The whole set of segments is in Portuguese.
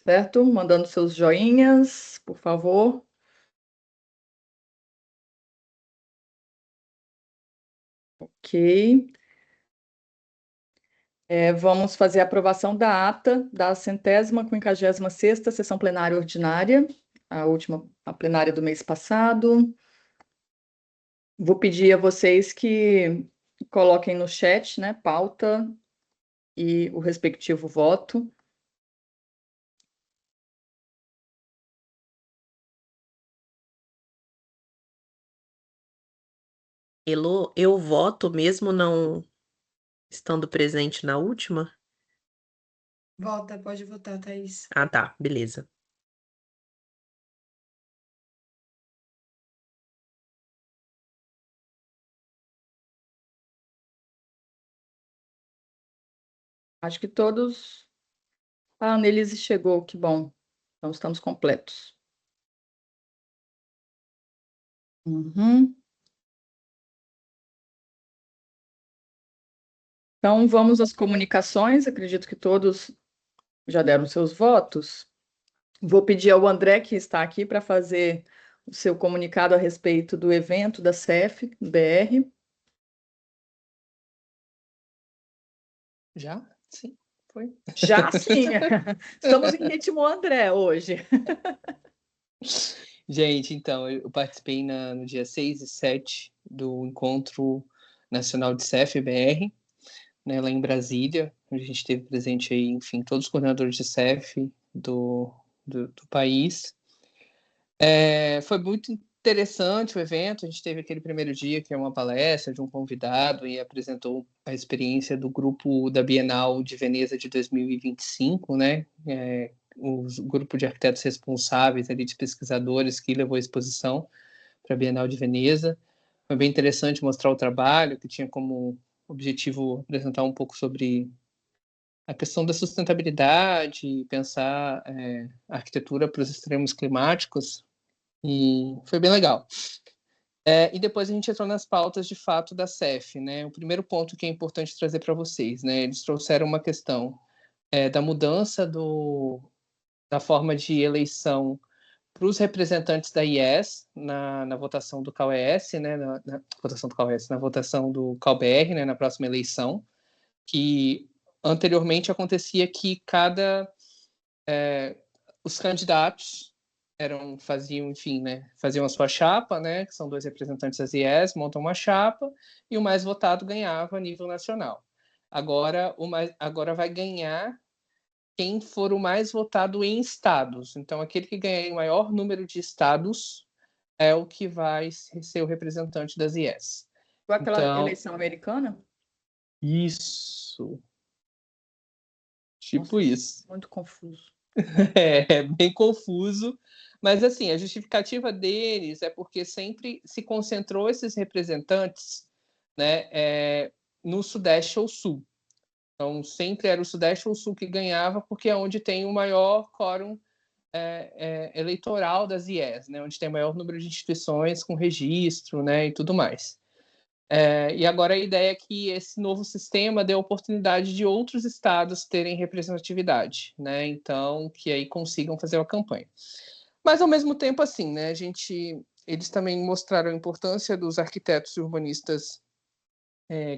certo? Mandando seus joinhas, por favor. Ok. Vamos fazer a aprovação da ata da 156ª sessão plenária ordinária, a plenária do mês passado. Vou pedir a vocês que coloquem no chat, né, pauta e o respectivo voto. Elô, eu voto mesmo não estando presente na última? Volta, pode votar, Thaís. Ah, tá, beleza. Acho que todos... Ah, a Annelise chegou, que bom. Então, estamos completos. Uhum. Então, vamos às comunicações. Acredito que todos já deram seus votos. Vou pedir ao André, que está aqui, para fazer o seu comunicado a respeito do evento da CEF-BR. Já? Sim, foi. Já sim! Estamos em ritmo André hoje. Gente, então, eu participei no dia 6 e 7 do Encontro Nacional de CEF-BR, né, lá em Brasília, onde a gente teve presente aí, enfim, todos os coordenadores de CEF do país. Foi muito interessante o evento, a gente teve aquele primeiro dia, que é uma palestra de um convidado, e apresentou a experiência do grupo da Bienal de Veneza de 2025, né, o grupo de arquitetos responsáveis, ali, de pesquisadores que levou a exposição para a Bienal de Veneza. Foi bem interessante mostrar o trabalho, que tinha como objetivo apresentar um pouco sobre a questão da sustentabilidade, pensar a arquitetura para os extremos climáticos, e foi bem legal. E depois a gente entrou nas pautas, de fato, da CEF, né? O primeiro ponto que é importante trazer para vocês, né? Eles trouxeram uma questão da mudança da forma de eleição para os representantes da IES na votação do CAUES, né? Na votação do CAUES, na votação do CAUBR, né? Na próxima eleição, que anteriormente acontecia que os candidatos faziam a sua chapa, né, que são 2 representantes das IES, montam uma chapa, e o mais votado ganhava a nível nacional. Agora vai ganhar quem for o mais votado em estados. Então, aquele que ganhar o maior número de estados é o que vai ser o representante das IES. Foi aquela Então, eleição americana? isso. Tipo Nossa, isso. muito confuso. É bem confuso, mas assim, a justificativa deles é porque sempre se concentrou esses representantes, né, no Sudeste ou Sul. Então, sempre era o Sudeste ou Sul que ganhava, porque é onde tem o maior quórum eleitoral das IES, né, onde tem o maior número de instituições com registro, né, e tudo mais. E agora a ideia é que esse novo sistema dê a oportunidade de outros estados terem representatividade, né? Então, que aí consigam fazer uma campanha. Mas, ao mesmo tempo, assim, né, eles também mostraram a importância dos arquitetos e urbanistas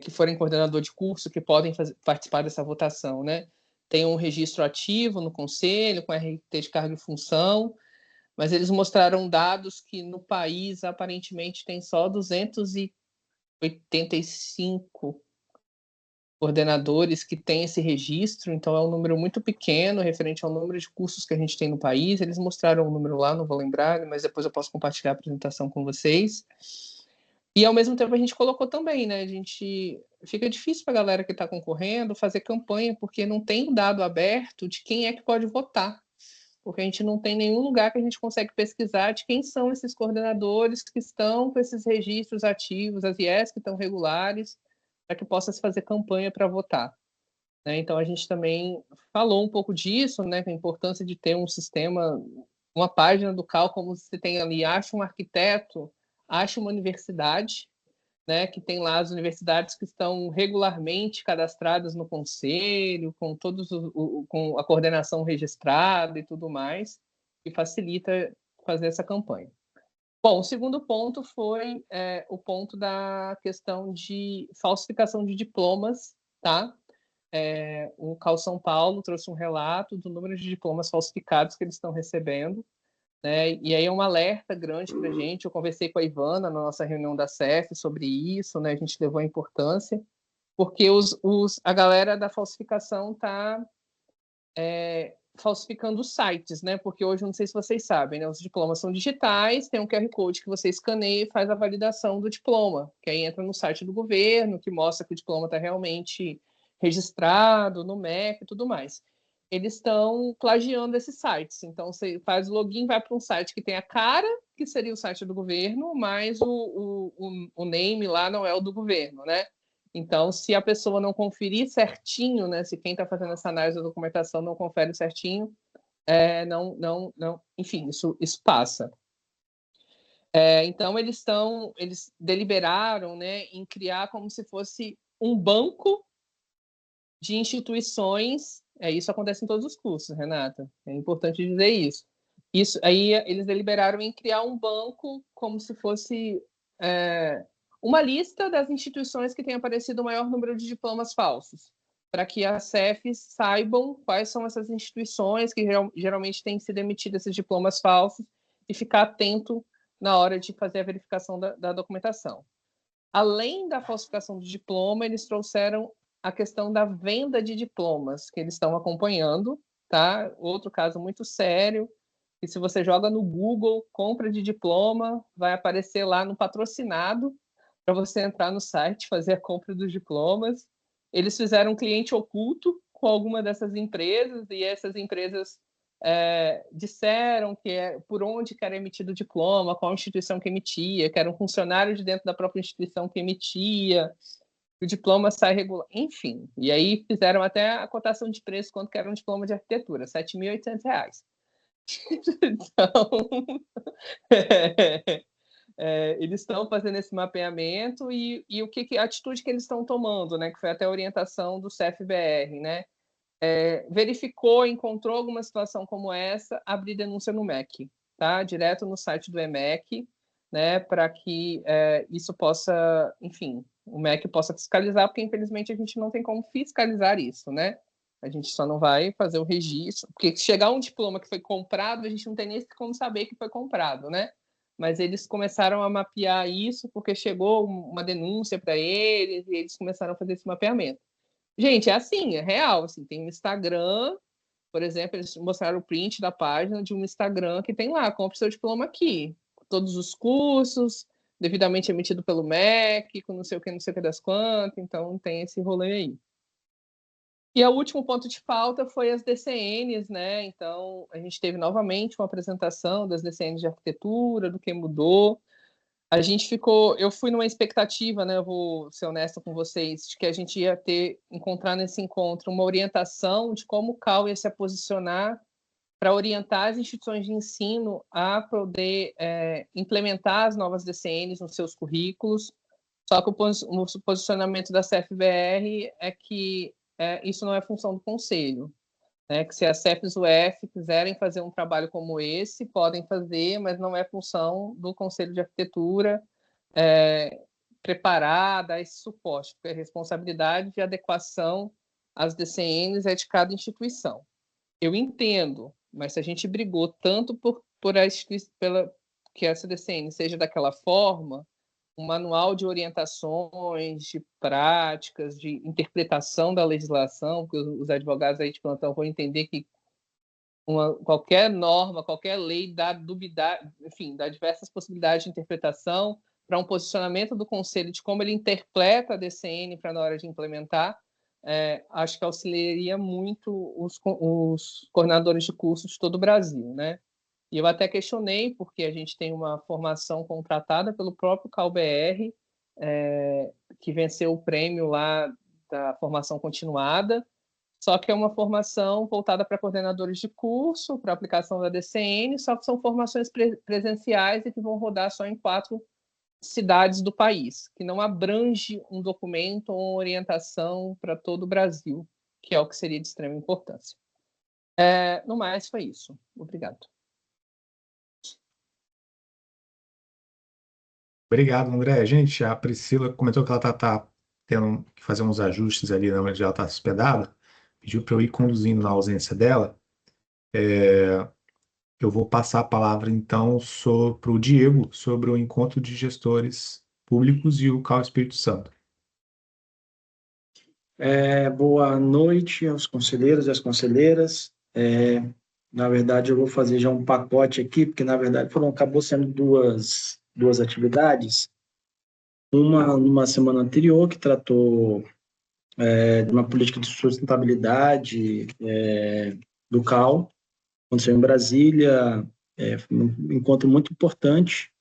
que forem coordenador de curso, que podem participar dessa votação, né? Tem um registro ativo no conselho, com RT de cargo e função, mas eles mostraram dados que no país, aparentemente, tem só 285 coordenadores que têm esse registro, então é um número muito pequeno referente ao número de cursos que a gente tem no país. Eles mostraram um número lá, não vou lembrar, mas depois eu posso compartilhar a apresentação com vocês. E ao mesmo tempo a gente colocou também, né? Fica difícil para a galera que está concorrendo fazer campanha, porque não tem um dado aberto de quem é que pode votar. Porque a gente não tem nenhum lugar que a gente consegue pesquisar de quem são esses coordenadores que estão com esses registros ativos, as IES que estão regulares, para que possa se fazer campanha para votar. Né? Então, a gente também falou um pouco disso, né, a importância de ter um sistema, uma página do CAL, como você tem ali, acha um arquiteto, acha uma universidade, né, que tem lá as universidades que estão regularmente cadastradas no conselho, com com a coordenação registrada e tudo mais, que facilita fazer essa campanha. Bom, o segundo ponto foi o ponto da questão de falsificação de diplomas, tá? O CAU São Paulo trouxe um relato do número de diplomas falsificados que eles estão recebendo, né? E aí é um alerta grande para a gente. Eu conversei com a Ivana na nossa reunião da CEF sobre isso, né? A gente levou a importância, porque a galera da falsificação está falsificando os sites, né? Porque hoje, não sei se vocês sabem, né? Os diplomas são digitais, tem um QR Code que você escaneia e faz a validação do diploma, que aí entra no site do governo, que mostra que o diploma está realmente registrado no MEC e tudo mais. Eles estão plagiando esses sites. Então, você faz o login, vai para um site que tem a cara, que seria o site do governo, mas o name lá não é o do governo, né? Então, se a pessoa não conferir certinho, né, se quem está fazendo essa análise da documentação não confere certinho, enfim, isso passa. Então, eles deliberaram, né, em criar como se fosse um banco de instituições. Isso acontece em todos os cursos, Renata. É importante dizer isso. Isso aí eles deliberaram em criar um banco como se fosse uma lista das instituições que têm aparecido o maior número de diplomas falsos, para que as CEFs saibam quais são essas instituições que geralmente têm sido emitidos esses diplomas falsos e ficar atento na hora de fazer a verificação da documentação. Além da falsificação do diploma, eles trouxeram a questão da venda de diplomas, que eles estão acompanhando, tá? Outro caso muito sério, que se você joga no Google compra de diploma, vai aparecer lá no patrocinado para você entrar no site, fazer a compra dos diplomas. Eles fizeram um cliente oculto com alguma dessas empresas, e essas empresas disseram por onde que era emitido o diploma, qual instituição que emitia, que era um funcionário de dentro da própria instituição que emitia, o diploma sai regular, enfim. E aí fizeram até a cotação de preço, quanto que era um diploma de arquitetura, R$ 7.800. Então, eles estão fazendo esse mapeamento e a atitude que eles estão tomando, né, que foi até a orientação do CFBR, né, verificou, encontrou alguma situação como essa, abrir denúncia no MEC, tá? Direto no site do EMEC, né, para que isso possa, enfim, o MEC possa fiscalizar, porque infelizmente a gente não tem como fiscalizar isso, né? A gente só não vai fazer o registro, porque se chegar um diploma que foi comprado, a gente não tem nem como saber que foi comprado, né? Mas eles começaram a mapear isso, porque chegou uma denúncia para eles, e eles começaram a fazer esse mapeamento. Gente, é assim, é real, assim, tem um Instagram, por exemplo, eles mostraram o print da página de um Instagram que tem lá, compre seu diploma aqui, todos os cursos, devidamente emitido pelo MEC, com não sei o que das quantas, então tem esse rolê aí. E o último ponto de pauta foi as DCNs, né? Então, a gente teve novamente uma apresentação das DCNs de arquitetura, do que mudou. Eu fui numa expectativa, né? Eu vou ser honesta com vocês, de que a gente ia encontrar nesse encontro uma orientação de como o CAU ia se posicionar para orientar as instituições de ensino a poder implementar as novas DCNs nos seus currículos. Só que o posicionamento da CFBR é que isso não é função do Conselho, né? Que se a CEFES e o UF quiserem fazer um trabalho como esse, podem fazer, mas não é função do Conselho de Arquitetura preparar, dar esse suporte, porque a responsabilidade de adequação às DCNs é de cada instituição. Eu entendo, mas se a gente brigou tanto que essa DCN seja daquela forma, um manual de orientações, de práticas, de interpretação da legislação, porque os advogados aí de plantão vão entender que qualquer norma, qualquer lei dá diversas possibilidades de interpretação para um posicionamento do Conselho de como ele interpreta a DCN para na hora de implementar. Acho que auxiliaria muito os coordenadores de cursos de todo o Brasil, né? E eu até questionei, porque a gente tem uma formação contratada pelo próprio CAU-BR, que venceu o prêmio lá da formação continuada, só que é uma formação voltada para coordenadores de curso, para aplicação da DCN, só que são formações presenciais e que vão rodar só em 4 cidades do país, que não abrange um documento ou uma orientação para todo o Brasil, que é o que seria de extrema importância. No mais, foi isso. Obrigado. Obrigado, André. Gente, a Priscila comentou que ela tá tendo que fazer uns ajustes ali onde ela está hospedada, pediu para eu ir conduzindo na ausência dela. Eu vou passar a palavra, então, para o Diego, sobre o encontro de gestores públicos e o CAU Espírito Santo. Boa noite aos conselheiros e às conselheiras. Na verdade, eu vou fazer já um pacote aqui, porque, na verdade, acabou sendo duas atividades. Uma numa semana anterior, que tratou de uma política de sustentabilidade do CAU, aconteceu em Brasília, foi um encontro muito importante,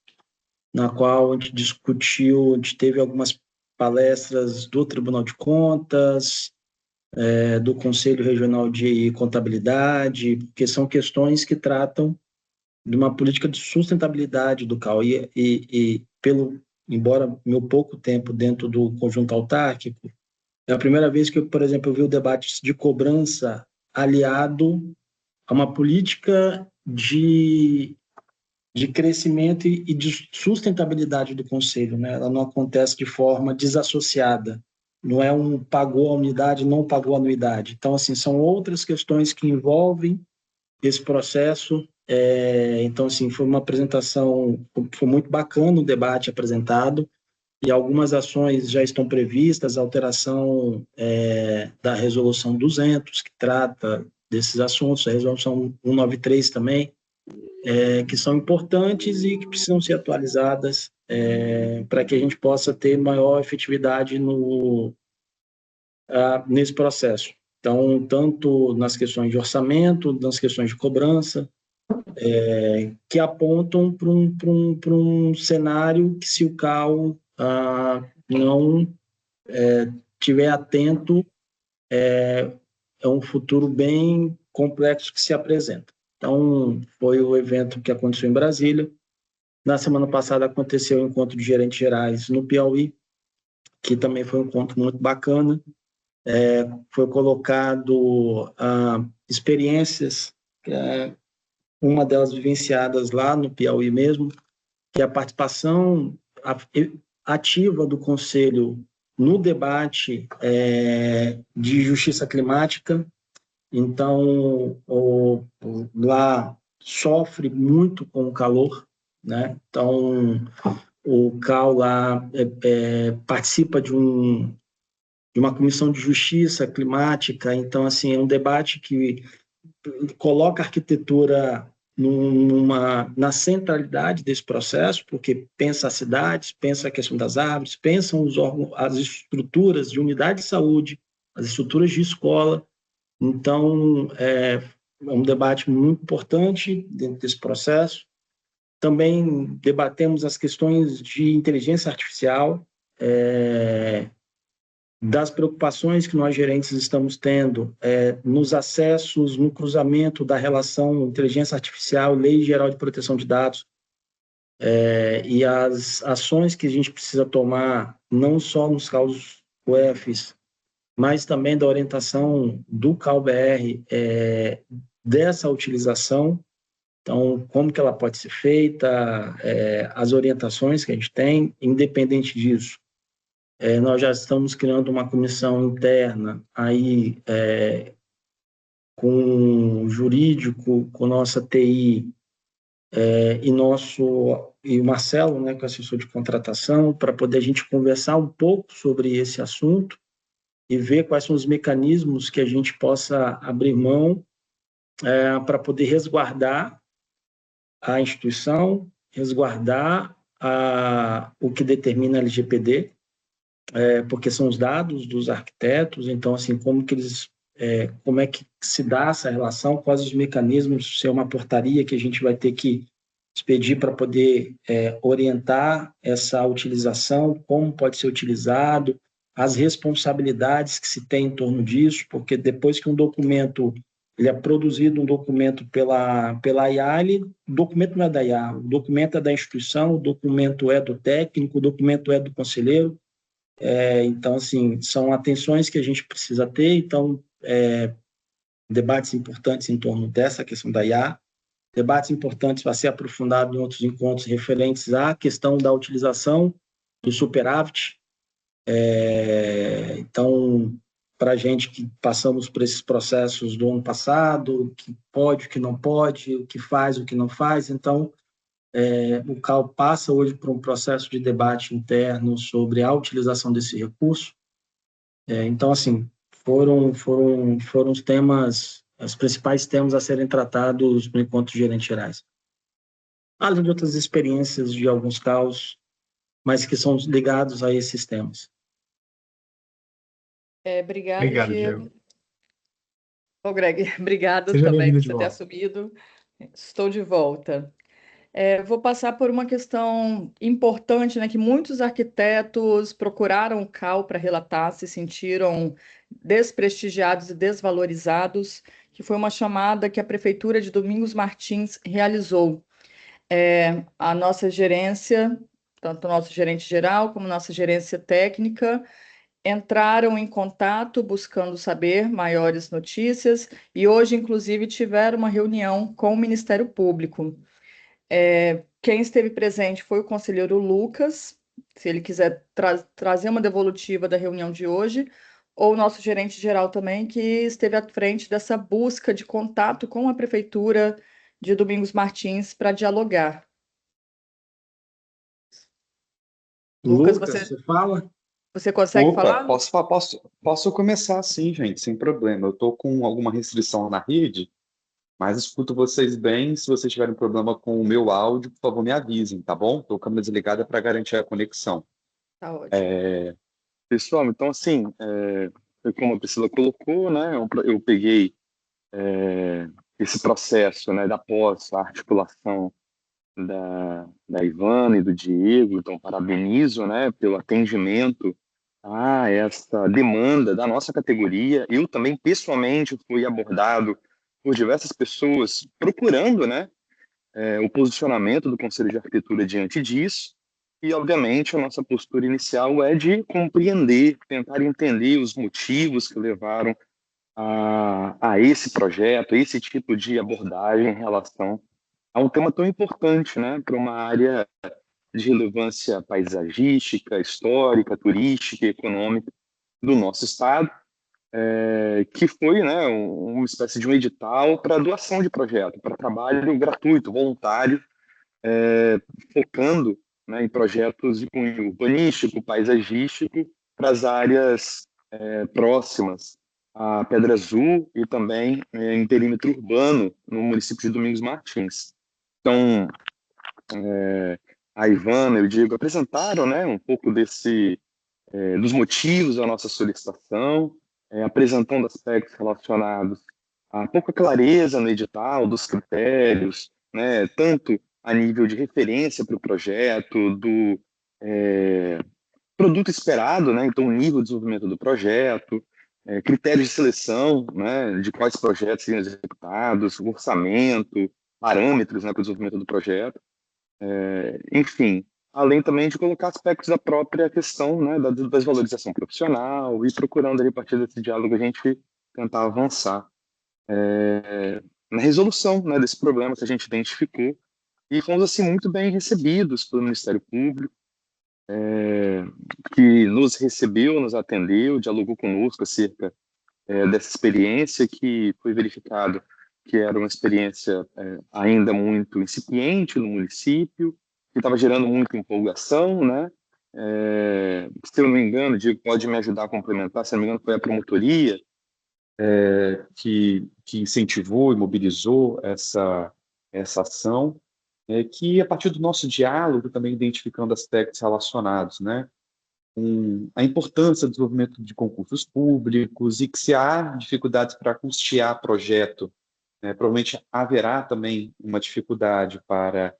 na qual a gente discutiu, a gente teve algumas palestras do Tribunal de Contas, do Conselho Regional de Contabilidade, porque são questões que tratam de uma política de sustentabilidade do CAU. Embora meu pouco tempo dentro do conjunto autárquico, é a primeira vez que, por exemplo, eu vi o debate de cobrança aliado a uma política de crescimento e de sustentabilidade do Conselho, né? Ela não acontece de forma desassociada, não é pagou a unidade, não pagou a anuidade. Então, assim, são outras questões que envolvem esse processo. Então, assim, foi uma apresentação, foi muito bacana o debate apresentado, e algumas ações já estão previstas, a alteração da Resolução 200, que trata desses assuntos, a Resolução 193 também, que são importantes e que precisam ser atualizadas para que a gente possa ter maior efetividade nesse processo. Então, tanto nas questões de orçamento, nas questões de cobrança, que apontam para um cenário que, se o CAU não estiver atento, é um futuro bem complexo que se apresenta. Então, foi o evento que aconteceu em Brasília. Na semana passada aconteceu o encontro de gerentes gerais no Piauí, que também foi um encontro muito bacana. Foi colocado experiências, uma delas vivenciadas lá no Piauí mesmo, que é a participação ativa do Conselho no debate de justiça climática. Então, lá sofre muito com o calor, né? Então, o CAU lá participa de uma comissão de justiça climática. Então, assim, é um debate que coloca a arquitetura na centralidade desse processo, porque pensa as cidades, pensa a questão das árvores, pensam os órgãos, as estruturas de unidade de saúde, as estruturas de escola. Então, é um debate muito importante dentro desse processo. Também debatemos as questões de inteligência artificial, das preocupações que nós gerentes estamos tendo nos acessos, no cruzamento da relação inteligência artificial, Lei Geral de Proteção de Dados, e as ações que a gente precisa tomar, não só nos CAUs UFs, mas também da orientação do CAU-BR dessa utilização. Então, como que ela pode ser feita, as orientações que a gente tem. Independente disso, nós já estamos criando uma comissão interna aí, com o jurídico, com nossa TI, e o Marcelo, né, que é assessor de contratação, para poder a gente conversar um pouco sobre esse assunto e ver quais são os mecanismos que a gente possa abrir mão para poder resguardar a instituição, resguardar o que determina a LGPD, porque são os dados dos arquitetos. Então, assim, como é que se dá essa relação, quais os mecanismos, se é uma portaria que a gente vai ter que expedir para poder orientar essa utilização, como pode ser utilizado, as responsabilidades que se tem em torno disso, porque depois que um documento ele é produzido um documento pela IA, o documento não é da IA, o documento é da instituição, o documento é do técnico, o documento é do conselheiro. Então, assim, são atenções que a gente precisa ter. Então, debates importantes em torno dessa questão da IA, debates importantes para ser aprofundado em outros encontros referentes à questão da utilização do superávit. Então, para a gente que passamos por esses processos do ano passado, o que pode, o que não pode, o que faz, o que não faz, então, o CAL passa hoje por um processo de debate interno sobre a utilização desse recurso. Então, assim, foram os temas, os principais temas a serem tratados no encontro de gerentes gerais. Além de outras experiências de alguns CAUs, mas que são ligados a esses temas. Obrigado, Obrigado, Diego. Diego. Ô, Greg, obrigada Seja também bem-vindo por de você ter volta. assumido. Estou de volta. Vou passar por uma questão importante, né, que muitos arquitetos procuraram o CAL para relatar, se sentiram desprestigiados e desvalorizados, que foi uma chamada que a Prefeitura de Domingos Martins realizou. A nossa gerência, tanto o nosso gerente geral como nossa gerência técnica, entraram em contato buscando saber maiores notícias e hoje, inclusive, tiveram uma reunião com o Ministério Público. Quem esteve presente foi o conselheiro Lucas, se ele quiser trazer uma devolutiva da reunião de hoje, ou o nosso gerente geral também, que esteve à frente dessa busca de contato com a Prefeitura de Domingos Martins para dialogar. Lucas, Lucas, você fala? você consegue Opa, falar? posso começar sim, gente, sem problema. Eu estou com alguma restrição na rede, mas escuto vocês bem. Se vocês tiverem problema com o meu áudio, por favor, me avisem, tá bom? Estou com a câmera desligada para garantir a conexão. Tá ótimo. Pessoal, então assim, como a Priscila colocou, né, eu peguei esse processo, né, da articulação da Ivana e do Diego, então parabenizo, né, pelo atendimento a essa demanda da nossa categoria. Eu também, pessoalmente, fui abordado por diversas pessoas procurando, né, o posicionamento do Conselho de Arquitetura diante disso, e, obviamente, a nossa postura inicial é de compreender, tentar entender os motivos que levaram a esse projeto, a esse tipo de abordagem em relação a um tema tão importante, né, para uma área de relevância paisagística, histórica, turística e econômica do nosso estado, que foi, né, uma espécie de um edital para doação de projeto, para trabalho gratuito, voluntário, focando, né, em projetos de cunho urbanístico, paisagístico, para as áreas próximas à Pedra Azul e também em perímetro urbano, no município de Domingos Martins. Então, a Ivana e o Diego apresentaram, né, um pouco dos motivos da nossa solicitação, apresentando aspectos relacionados a pouca clareza no edital, dos critérios, né, tanto a nível de referência para o projeto, do produto esperado, né, então o nível de desenvolvimento do projeto, critérios de seleção, né, de quais projetos seriam executados, orçamento, parâmetros, né, para o desenvolvimento do projeto. Enfim, além também de colocar aspectos da própria questão, né, da desvalorização profissional e procurando ali, a partir desse diálogo, a gente tentar avançar na resolução, né, desse problema que a gente identificou, e fomos assim muito bem recebidos pelo Ministério Público, que nos recebeu, nos atendeu, dialogou conosco acerca dessa experiência, que foi verificado que era uma experiência ainda muito incipiente no município, que estava gerando muita empolgação, né? Se eu não me engano, Diego pode me ajudar a complementar, se eu não me engano, foi a promotoria que incentivou e mobilizou essa ação, que a partir do nosso diálogo, também identificando aspectos relacionados, né? A importância do desenvolvimento de concursos públicos, e que se há dificuldades para custear projeto, provavelmente haverá também uma dificuldade para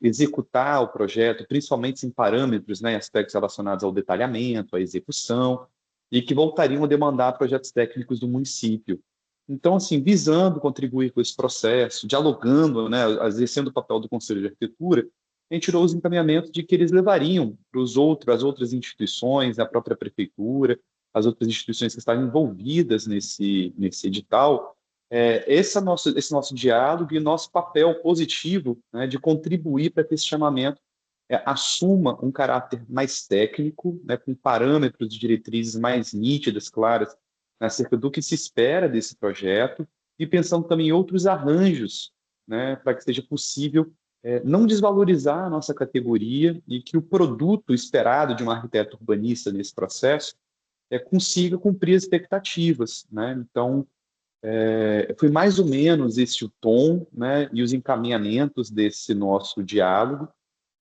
executar o projeto, principalmente em parâmetros, né, aspectos relacionados ao detalhamento, à execução, e que voltariam a demandar projetos técnicos do município. Então, assim, visando contribuir com esse processo, dialogando, né, exercendo o papel do Conselho de Arquitetura, a gente tirou os encaminhamentos de que eles levariam para as outras instituições, a própria prefeitura, as outras instituições que estavam envolvidas nesse edital, esse nosso diálogo e nosso papel positivo, né, de contribuir para que esse chamamento assuma um caráter mais técnico, né, com parâmetros e diretrizes mais nítidas, claras, acerca do que se espera desse projeto, e pensando também em outros arranjos, né, para que seja possível não desvalorizar a nossa categoria e que o produto esperado de um arquiteto urbanista nesse processo consiga cumprir as expectativas, né? Então, foi mais ou menos esse o tom, né, e os encaminhamentos desse nosso diálogo,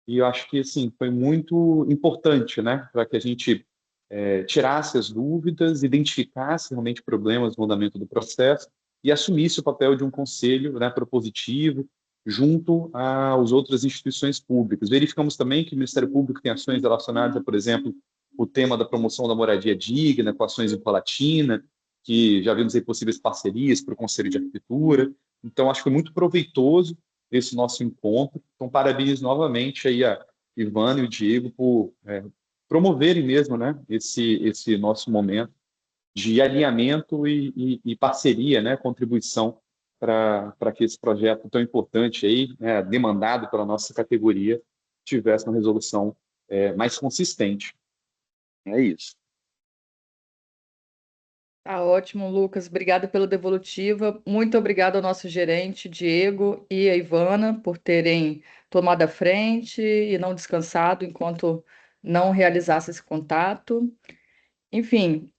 e eu acho que assim, foi muito importante, né, para que a gente tirasse as dúvidas, identificasse realmente problemas no andamento do processo e assumisse o papel de um conselho, né, propositivo junto às outras instituições públicas. Verificamos também que o Ministério Público tem ações relacionadas a, por exemplo, o tema da promoção da moradia digna, com ações em Colatina, que já vimos aí possíveis parcerias para o Conselho de Arquitetura. Então, acho que foi muito proveitoso esse nosso encontro. Então, parabéns novamente aí a Ivana e o Diego por promoverem mesmo, né, esse nosso momento de alinhamento e parceria, né, contribuição para que esse projeto tão importante aí, né, demandado pela nossa categoria, tivesse uma resolução mais consistente. É isso. Tá ótimo, Lucas. Obrigada pela devolutiva. Muito obrigada ao nosso gerente, Diego, e a Ivana, por terem tomado a frente e não descansado enquanto não realizasse esse contato. Enfim,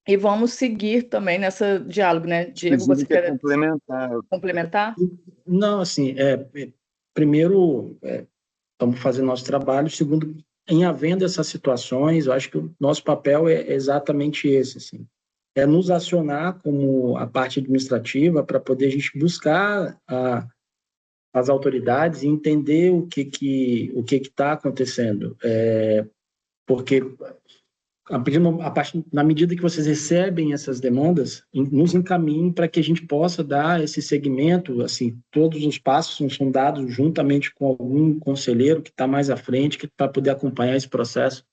e vamos seguir também nessa diálogo, né? Diego, você Inclusive, quer quer complementar. complementar? Não, assim, primeiro, estamos fazendo nosso trabalho. Segundo, em havendo essas situações, eu acho que o nosso papel é exatamente esse, assim, é nos acionar como a parte administrativa para poder a gente buscar as autoridades e entender o que está acontecendo. Porque na medida que vocês recebem essas demandas, nos encaminhem para que a gente possa dar esse segmento, assim, todos os passos são dados juntamente com algum conselheiro que está mais à frente, para poder acompanhar esse processo.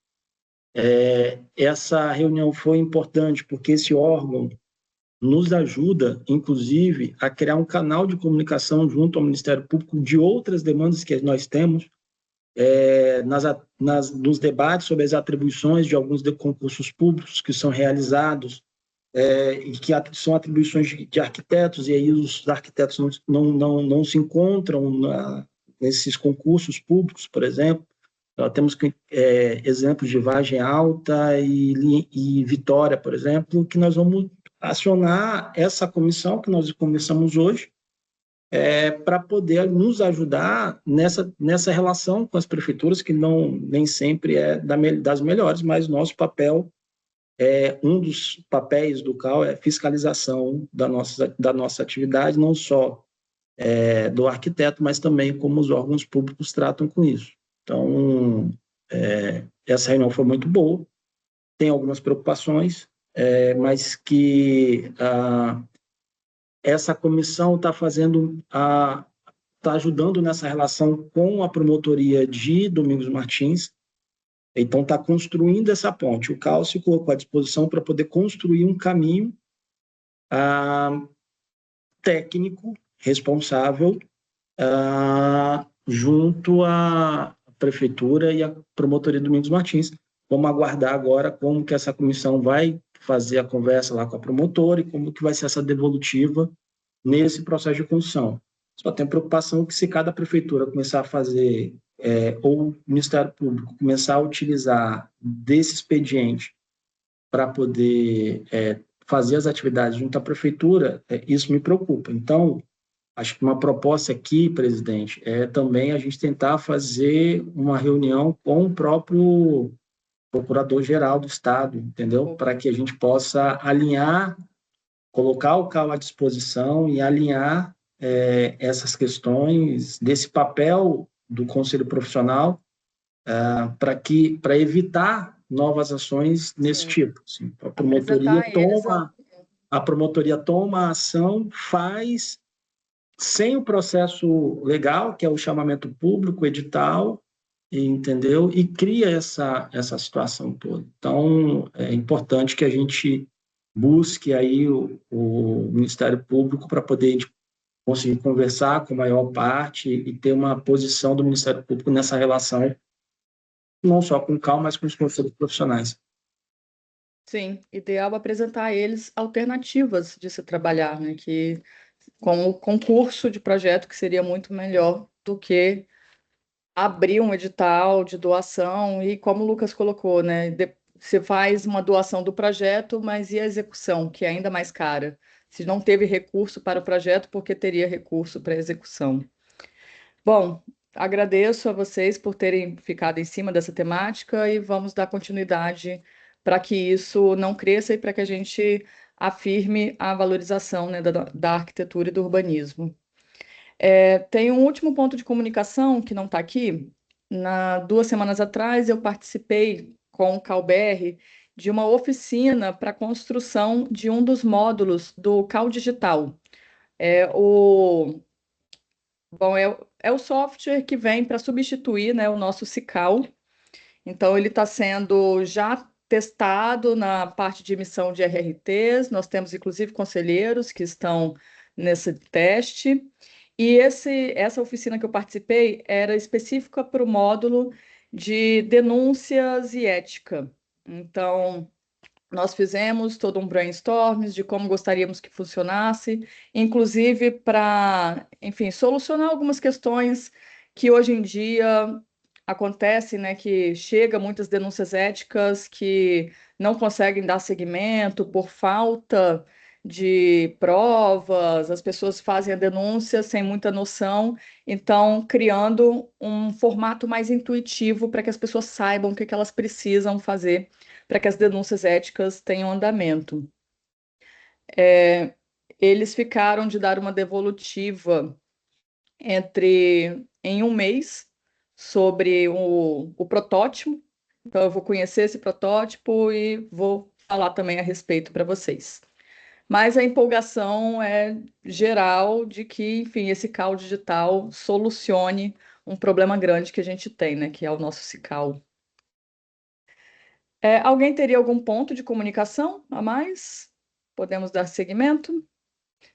Essa reunião foi importante porque esse órgão nos ajuda, inclusive, a criar um canal de comunicação junto ao Ministério Público de outras demandas que nós temos, nos debates sobre as atribuições de alguns concursos públicos que são realizados, e que são atribuições de arquitetos, e aí os arquitetos não se encontram nesses concursos públicos, por exemplo. Nós temos exemplos de Vargem Alta e Vitória, por exemplo, que nós vamos acionar essa comissão que nós começamos hoje, para poder nos ajudar nessa relação com as prefeituras, que nem sempre é das melhores, mas nosso papel, um dos papéis do CAL é fiscalização da nossa atividade, não só do arquiteto, mas também como os órgãos públicos tratam com isso. Então, essa reunião foi muito boa, tem algumas preocupações, mas que essa comissão está ajudando nessa relação com a promotoria de Domingos Martins, então está construindo essa ponte. O CAL se colocou à disposição para poder construir um caminho técnico, responsável, junto à prefeitura e à promotoria Domingos Martins. Vamos aguardar agora como que essa comissão vai fazer a conversa lá com a promotora e como que vai ser essa devolutiva nesse processo de construção. Só tem preocupação que se cada prefeitura começar a fazer, ou o Ministério Público começar a utilizar desse expediente para poder fazer as atividades junto à prefeitura, isso me preocupa. Então, acho que uma proposta aqui, presidente, é também a gente tentar fazer uma reunião com o próprio Procurador-Geral do Estado, entendeu? Para que a gente possa alinhar, colocar o CAL à disposição e alinhar essas questões desse papel do Conselho Profissional, para evitar novas ações nesse tipo. Assim, a promotoria toma a promotoria toma a ação, faz sem o processo legal, que é o chamamento público, edital, entendeu? E cria essa situação toda. Então, é importante que a gente busque aí o Ministério Público para poder a gente conseguir conversar com a maior parte e ter uma posição do Ministério Público nessa relação, não só com o CAL, mas com os conselhos profissionais. Sim, ideal apresentar a eles alternativas de se trabalhar, né? Que com o concurso de projeto, que seria muito melhor do que abrir um edital de doação e, como o Lucas colocou, né? Você faz uma doação do projeto, mas e a execução, que é ainda mais cara? Se não teve recurso para o projeto, por que teria recurso para a execução? Bom, agradeço a vocês por terem ficado em cima dessa temática e vamos dar continuidade para que isso não cresça e para que a gente afirme a valorização, né, da arquitetura e do urbanismo. Tem um último ponto de comunicação que não está aqui. 2 semanas atrás, eu participei com o CalBR de uma oficina para construção de um dos módulos do Cal Digital. Bom, é o software que vem para substituir, né, o nosso SICAL. Então, ele está sendo já testado na parte de emissão de RRTs. Nós temos, inclusive, conselheiros que estão nesse teste. E essa oficina que eu participei era específica para o módulo de denúncias e ética. Então, nós fizemos todo um brainstorm de como gostaríamos que funcionasse, inclusive para, enfim, solucionar algumas questões que hoje em dia acontecem, né, que chega muitas denúncias éticas que não conseguem dar seguimento por falta de provas, as pessoas fazem a denúncia sem muita noção, então criando um formato mais intuitivo para que as pessoas saibam o que elas precisam fazer para que as denúncias éticas tenham andamento. Eles ficaram de dar uma devolutiva em 1 mês sobre o protótipo. Então, eu vou conhecer esse protótipo e vou falar também a respeito para vocês. Mas a empolgação é geral de que, enfim, esse CAL digital solucione um problema grande que a gente tem, né, que é o nosso SICAL. Alguém teria algum ponto de comunicação a mais? Podemos dar seguimento?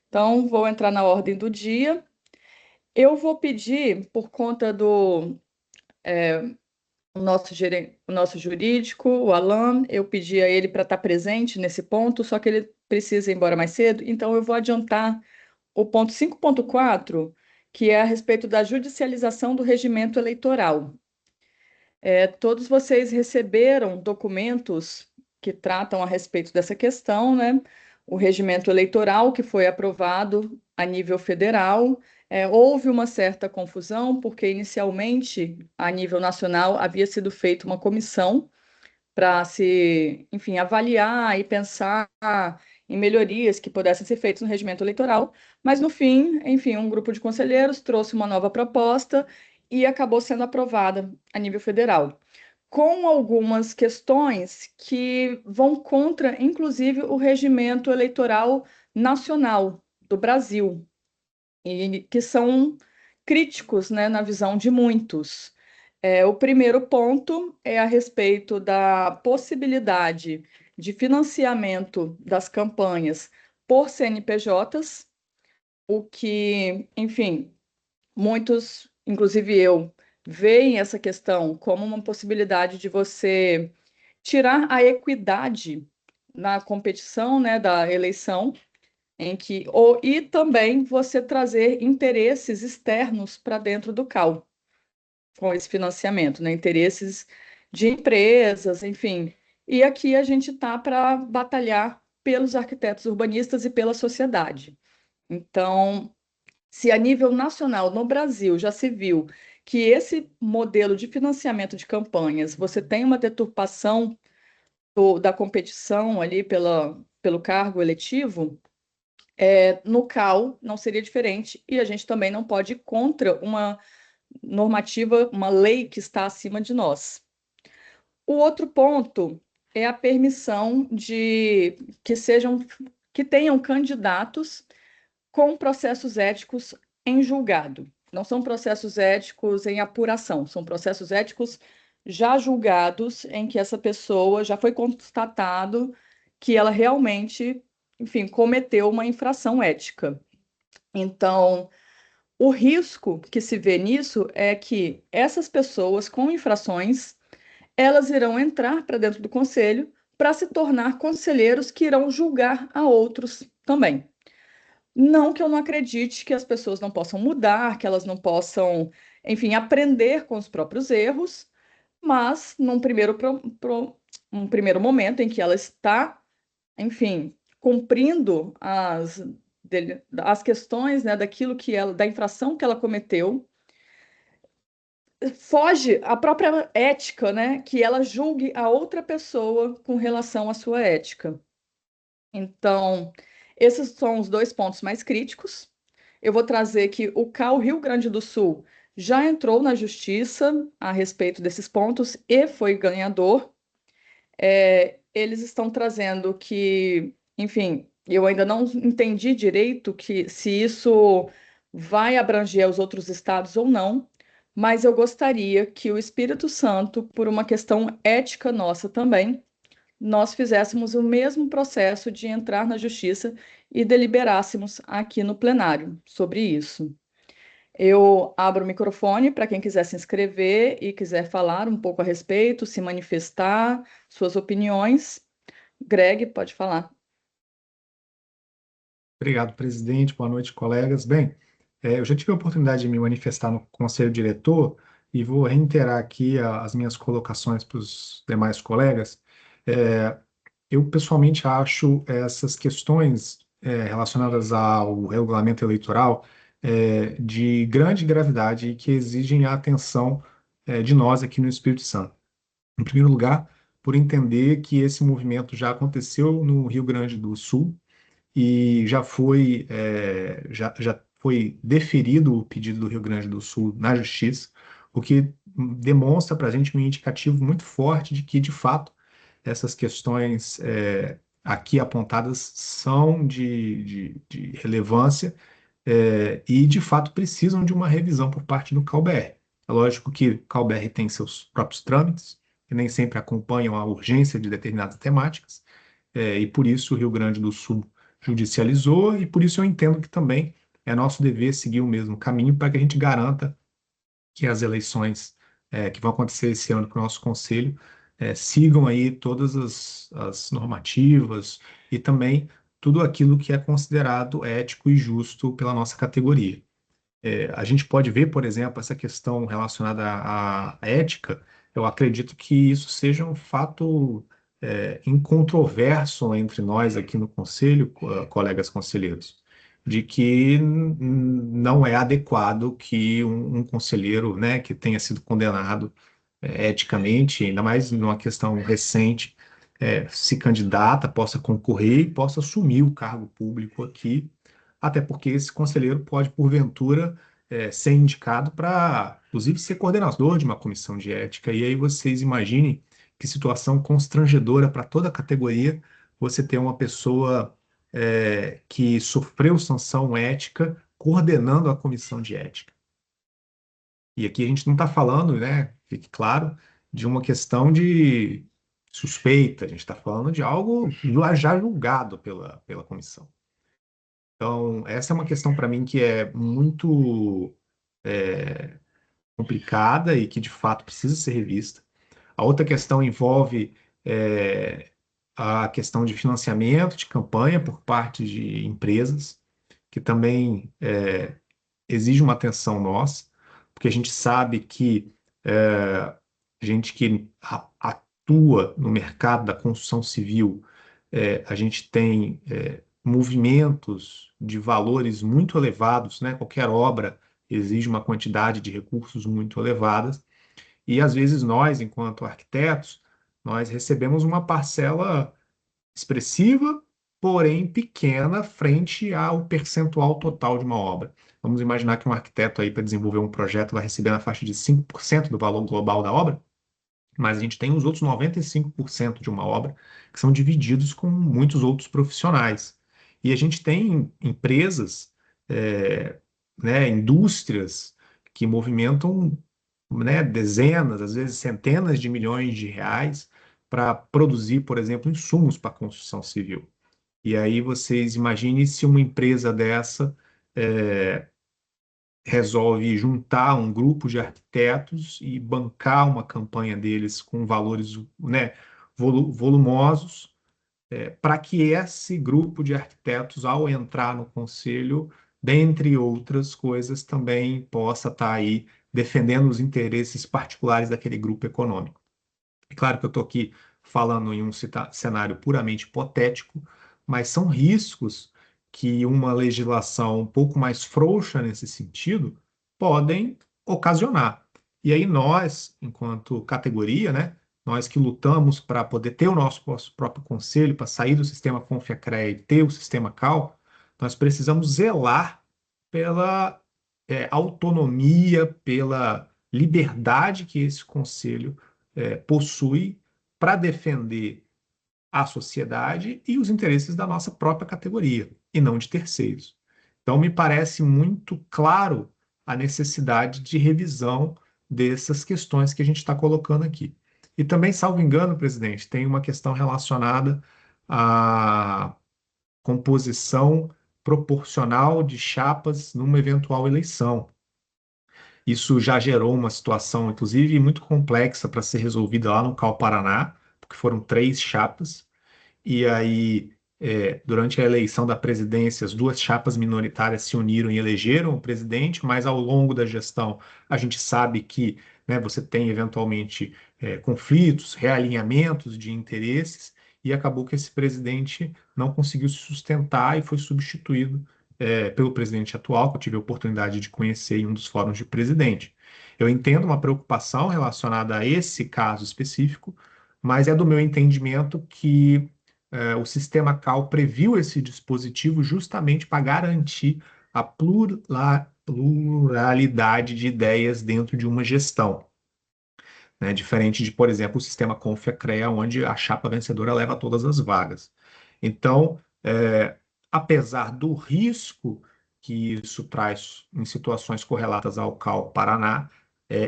Então, vou entrar na ordem do dia. Eu vou pedir, por conta do o nosso jurídico, o Alan, eu pedi a ele para estar presente nesse ponto, só que ele precisa ir embora mais cedo, então eu vou adiantar o ponto 5.4, que é a respeito da judicialização do regimento eleitoral. Todos vocês receberam documentos que tratam a respeito dessa questão, né? O regimento eleitoral que foi aprovado a nível federal. Houve uma certa confusão, porque inicialmente, a nível nacional, havia sido feita uma comissão para se, enfim, avaliar e pensar em melhorias que pudessem ser feitas no regimento eleitoral, mas no fim, enfim, um grupo de conselheiros trouxe uma nova proposta e acabou sendo aprovada a nível federal, com algumas questões que vão contra, inclusive, o regimento eleitoral nacional do Brasil, e que são críticos, né, na visão de muitos. O primeiro ponto é a respeito da possibilidade de financiamento das campanhas por CNPJs, o que, enfim, muitos, inclusive eu, veem essa questão como uma possibilidade de você tirar a equidade na competição, né, da eleição, e também você trazer interesses externos para dentro do CAL com esse financiamento, né? Interesses de empresas, enfim. E aqui a gente está para batalhar pelos arquitetos urbanistas e pela sociedade. Então, se a nível nacional, no Brasil, já se viu que esse modelo de financiamento de campanhas, você tem uma deturpação da competição ali pelo cargo eletivo, no CAL não seria diferente, e a gente também não pode ir contra uma normativa, uma lei que está acima de nós. O outro ponto é a permissão de que sejam que tenham candidatos com processos éticos em julgado. Não são processos éticos em apuração, são processos éticos já julgados, em que essa pessoa já foi constatado que ela realmente, enfim, cometeu uma infração ética. Então, o risco que se vê nisso é que essas pessoas com infrações, elas irão entrar para dentro do conselho para se tornar conselheiros que irão julgar a outros também. Não que eu não acredite que as pessoas não possam mudar, que elas não possam, enfim, aprender com os próprios erros, mas um primeiro momento em que ela está, enfim, cumprindo as questões, né, daquilo que ela, da infração que ela cometeu, foge à própria ética, né, que ela julgue a outra pessoa com relação à sua ética. Então, esses são os dois pontos mais críticos. Eu vou trazer que o CAU Rio Grande do Sul já entrou na justiça a respeito desses pontos e foi ganhador. Eles estão trazendo que, enfim, eu ainda não entendi direito que se isso vai abranger os outros estados ou não, mas eu gostaria que o Espírito Santo, por uma questão ética nossa também, nós fizéssemos o mesmo processo de entrar na justiça e deliberássemos aqui no plenário sobre isso. Eu abro o microfone para quem quiser se inscrever e quiser falar um pouco a respeito, se manifestar, suas opiniões. Greg, pode falar. Obrigado, presidente. Boa noite, colegas. Bem, eu já tive a oportunidade de me manifestar no Conselho Diretor e vou reiterar aqui as minhas colocações para os demais colegas. Eu, pessoalmente, acho essas questões relacionadas ao regulamento eleitoral de grande gravidade e que exigem a atenção de nós aqui no Espírito Santo. Em primeiro lugar, por entender que esse movimento já aconteceu no Rio Grande do Sul, e já foi deferido o pedido do Rio Grande do Sul na Justiça, o que demonstra para a gente um indicativo muito forte de que, de fato, essas questões aqui apontadas são de relevância e, de fato, precisam de uma revisão por parte do CAU-BR. É lógico que o CAU-BR tem seus próprios trâmites, que nem sempre acompanham a urgência de determinadas temáticas, e por isso o Rio Grande do Sul judicializou, e por isso eu entendo que também é nosso dever seguir o mesmo caminho para que a gente garanta que as eleições que vão acontecer esse ano para o nosso conselho sigam aí todas as normativas e também tudo aquilo que é considerado ético e justo pela nossa categoria. A gente pode ver, por exemplo, essa questão relacionada à ética. Eu acredito que isso seja um fato incontroverso entre nós aqui no Conselho, colegas conselheiros, de que não é adequado que um conselheiro, né, que tenha sido condenado eticamente, ainda mais numa questão recente, se candidata, possa concorrer e possa assumir o cargo público aqui, até porque esse conselheiro pode, porventura, ser indicado para, inclusive, ser coordenador de uma comissão de ética. E aí vocês imaginem que situação constrangedora para toda a categoria você ter uma pessoa que sofreu sanção ética coordenando a comissão de ética. E aqui a gente não está falando, né, fique claro, de uma questão de suspeita, a gente está falando de algo já julgado pela comissão. Então, essa é uma questão para mim que é muito complicada e que de fato precisa ser revista. A outra questão envolve a questão de financiamento de campanha por parte de empresas, que também exige uma atenção nossa, porque a gente sabe que gente que atua no mercado da construção civil, a gente tem movimentos de valores muito elevados, né? Qualquer obra exige uma quantidade de recursos muito elevadas, e às vezes nós, enquanto arquitetos, nós recebemos uma parcela expressiva, porém pequena, frente ao percentual total de uma obra. Vamos imaginar que um arquiteto aí para desenvolver um projeto vai receber na faixa de 5% do valor global da obra, mas a gente tem os outros 95% de uma obra que são divididos com muitos outros profissionais. E a gente tem empresas, né, indústrias que movimentam, né, dezenas, às vezes centenas de milhões de reais para produzir, por exemplo, insumos para a construção civil. E aí vocês imaginem se uma empresa dessa resolve juntar um grupo de arquitetos e bancar uma campanha deles com valores, né, volumosos, para que esse grupo de arquitetos, ao entrar no conselho, dentre outras coisas, também possa estar aí defendendo os interesses particulares daquele grupo econômico. É claro que eu estou aqui falando em um cenário puramente hipotético, mas são riscos que uma legislação um pouco mais frouxa nesse sentido podem ocasionar. E aí nós, enquanto categoria, né, nós que lutamos para poder ter o nosso próprio conselho, para sair do sistema Confiacrea e ter o sistema CAL, nós precisamos zelar pela autonomia, pela liberdade que esse conselho possui para defender a sociedade e os interesses da nossa própria categoria, e não de terceiros. Então, me parece muito claro a necessidade de revisão dessas questões que a gente está colocando aqui. E também, salvo engano, presidente, tem uma questão relacionada à composição proporcional de chapas numa eventual eleição. Isso já gerou uma situação, inclusive, muito complexa para ser resolvida lá no CAU Paraná, porque foram 3 chapas, e aí, durante a eleição da presidência, as 2 chapas minoritárias se uniram e elegeram o presidente, mas ao longo da gestão, a gente sabe que, né, você tem eventualmente conflitos, realinhamentos de interesses, e acabou que esse presidente não conseguiu se sustentar e foi substituído pelo presidente atual, que eu tive a oportunidade de conhecer em um dos fóruns de presidente. Eu entendo uma preocupação relacionada a esse caso específico, mas é do meu entendimento que o sistema CAL previu esse dispositivo justamente para garantir a pluralidade de ideias dentro de uma gestão, né? Diferente de, por exemplo, o sistema Confiacrea, onde a chapa vencedora leva todas as vagas. Então, apesar do risco que isso traz em situações correlatas ao CAU Paraná,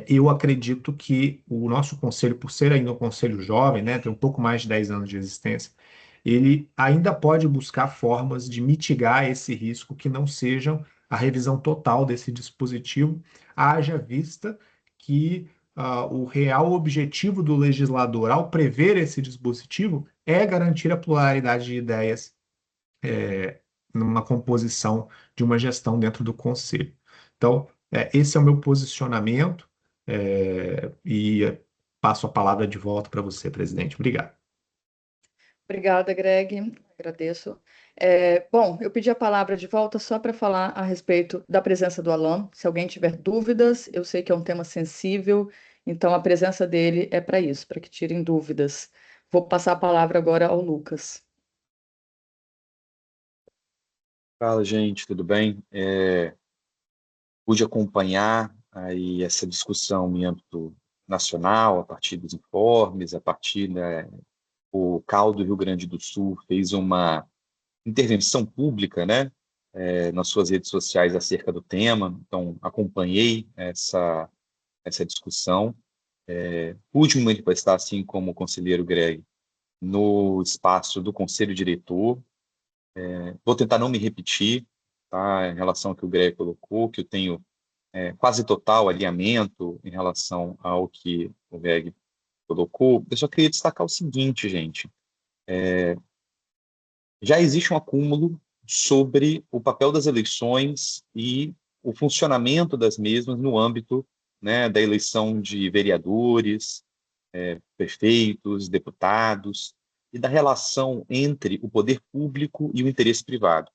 eu acredito que o nosso conselho, por ser ainda um conselho jovem, né, tem um pouco mais de 10 anos de existência, ele ainda pode buscar formas de mitigar esse risco que não sejam a revisão total desse dispositivo, haja vista que o real objetivo do legislador, ao prever esse dispositivo, é garantir a pluralidade de ideias numa composição de uma gestão dentro do conselho. Então, esse é o meu posicionamento, e passo a palavra de volta para você, presidente. Obrigado. Obrigada, Greg. Agradeço. Bom, eu pedi a palavra de volta só para falar a respeito da presença do Alan. Se alguém tiver dúvidas, eu sei que é um tema sensível, então a presença dele é para isso, para que tirem dúvidas. Vou passar a palavra agora ao Lucas. Fala, gente, tudo bem? Pude acompanhar aí essa discussão em âmbito nacional, a partir dos informes, a partir, né, o CAU do Rio Grande do Sul fez uma intervenção pública, né, nas suas redes sociais acerca do tema, então acompanhei essa discussão, pude me manifestar, assim como o conselheiro Greg, no espaço do Conselho Diretor. Vou tentar não me repetir, tá, em relação ao que o Greg colocou, que eu tenho quase total alinhamento em relação ao que o Greg colocou. Eu só queria destacar o seguinte, gente. Já existe um acúmulo sobre o papel das eleições e o funcionamento das mesmas no âmbito, né, da eleição de vereadores, prefeitos, deputados, e da relação entre o poder público e o interesse privado.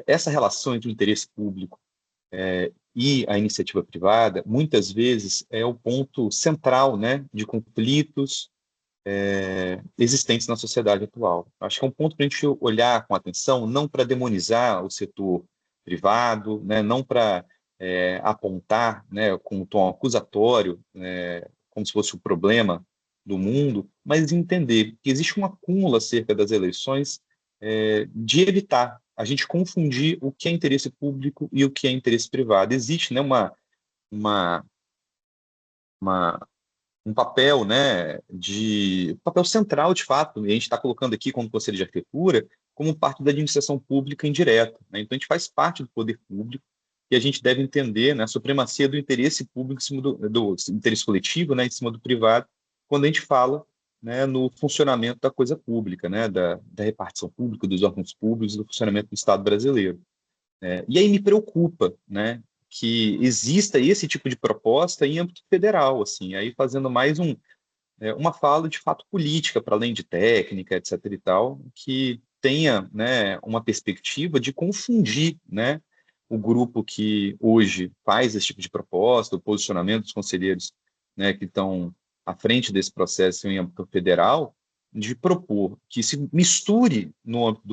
Essa relação entre o interesse público e a iniciativa privada, muitas vezes, é o ponto central, né, de conflitos existentes na sociedade atual. Acho que é um ponto para a gente olhar com atenção, não para demonizar o setor privado, né, não para apontar, né, com um tom acusatório, como se fosse o problema do mundo, mas entender que existe um acúmulo acerca das eleições de evitar a gente confundir o que é interesse público e o que é interesse privado. Existe, né, uma, um papel, né, papel central, de fato, e a gente está colocando aqui como Conselho de Arquitetura, como parte da administração pública indireta, né? Então, a gente faz parte do poder público e a gente deve entender, né, a supremacia do interesse público em cima do interesse coletivo, né, em cima do privado, quando a gente fala, né, no funcionamento da coisa pública, né, da repartição pública, dos órgãos públicos, do funcionamento do Estado brasileiro. E aí me preocupa, né, que exista esse tipo de proposta em âmbito federal, assim, aí fazendo mais uma fala de fato política, para além de técnica, etc. e tal, que tenha, né, uma perspectiva de confundir, né, o grupo que hoje faz esse tipo de proposta, o posicionamento dos conselheiros, né, que estão à frente desse processo em âmbito federal, de propor que se misture no âmbito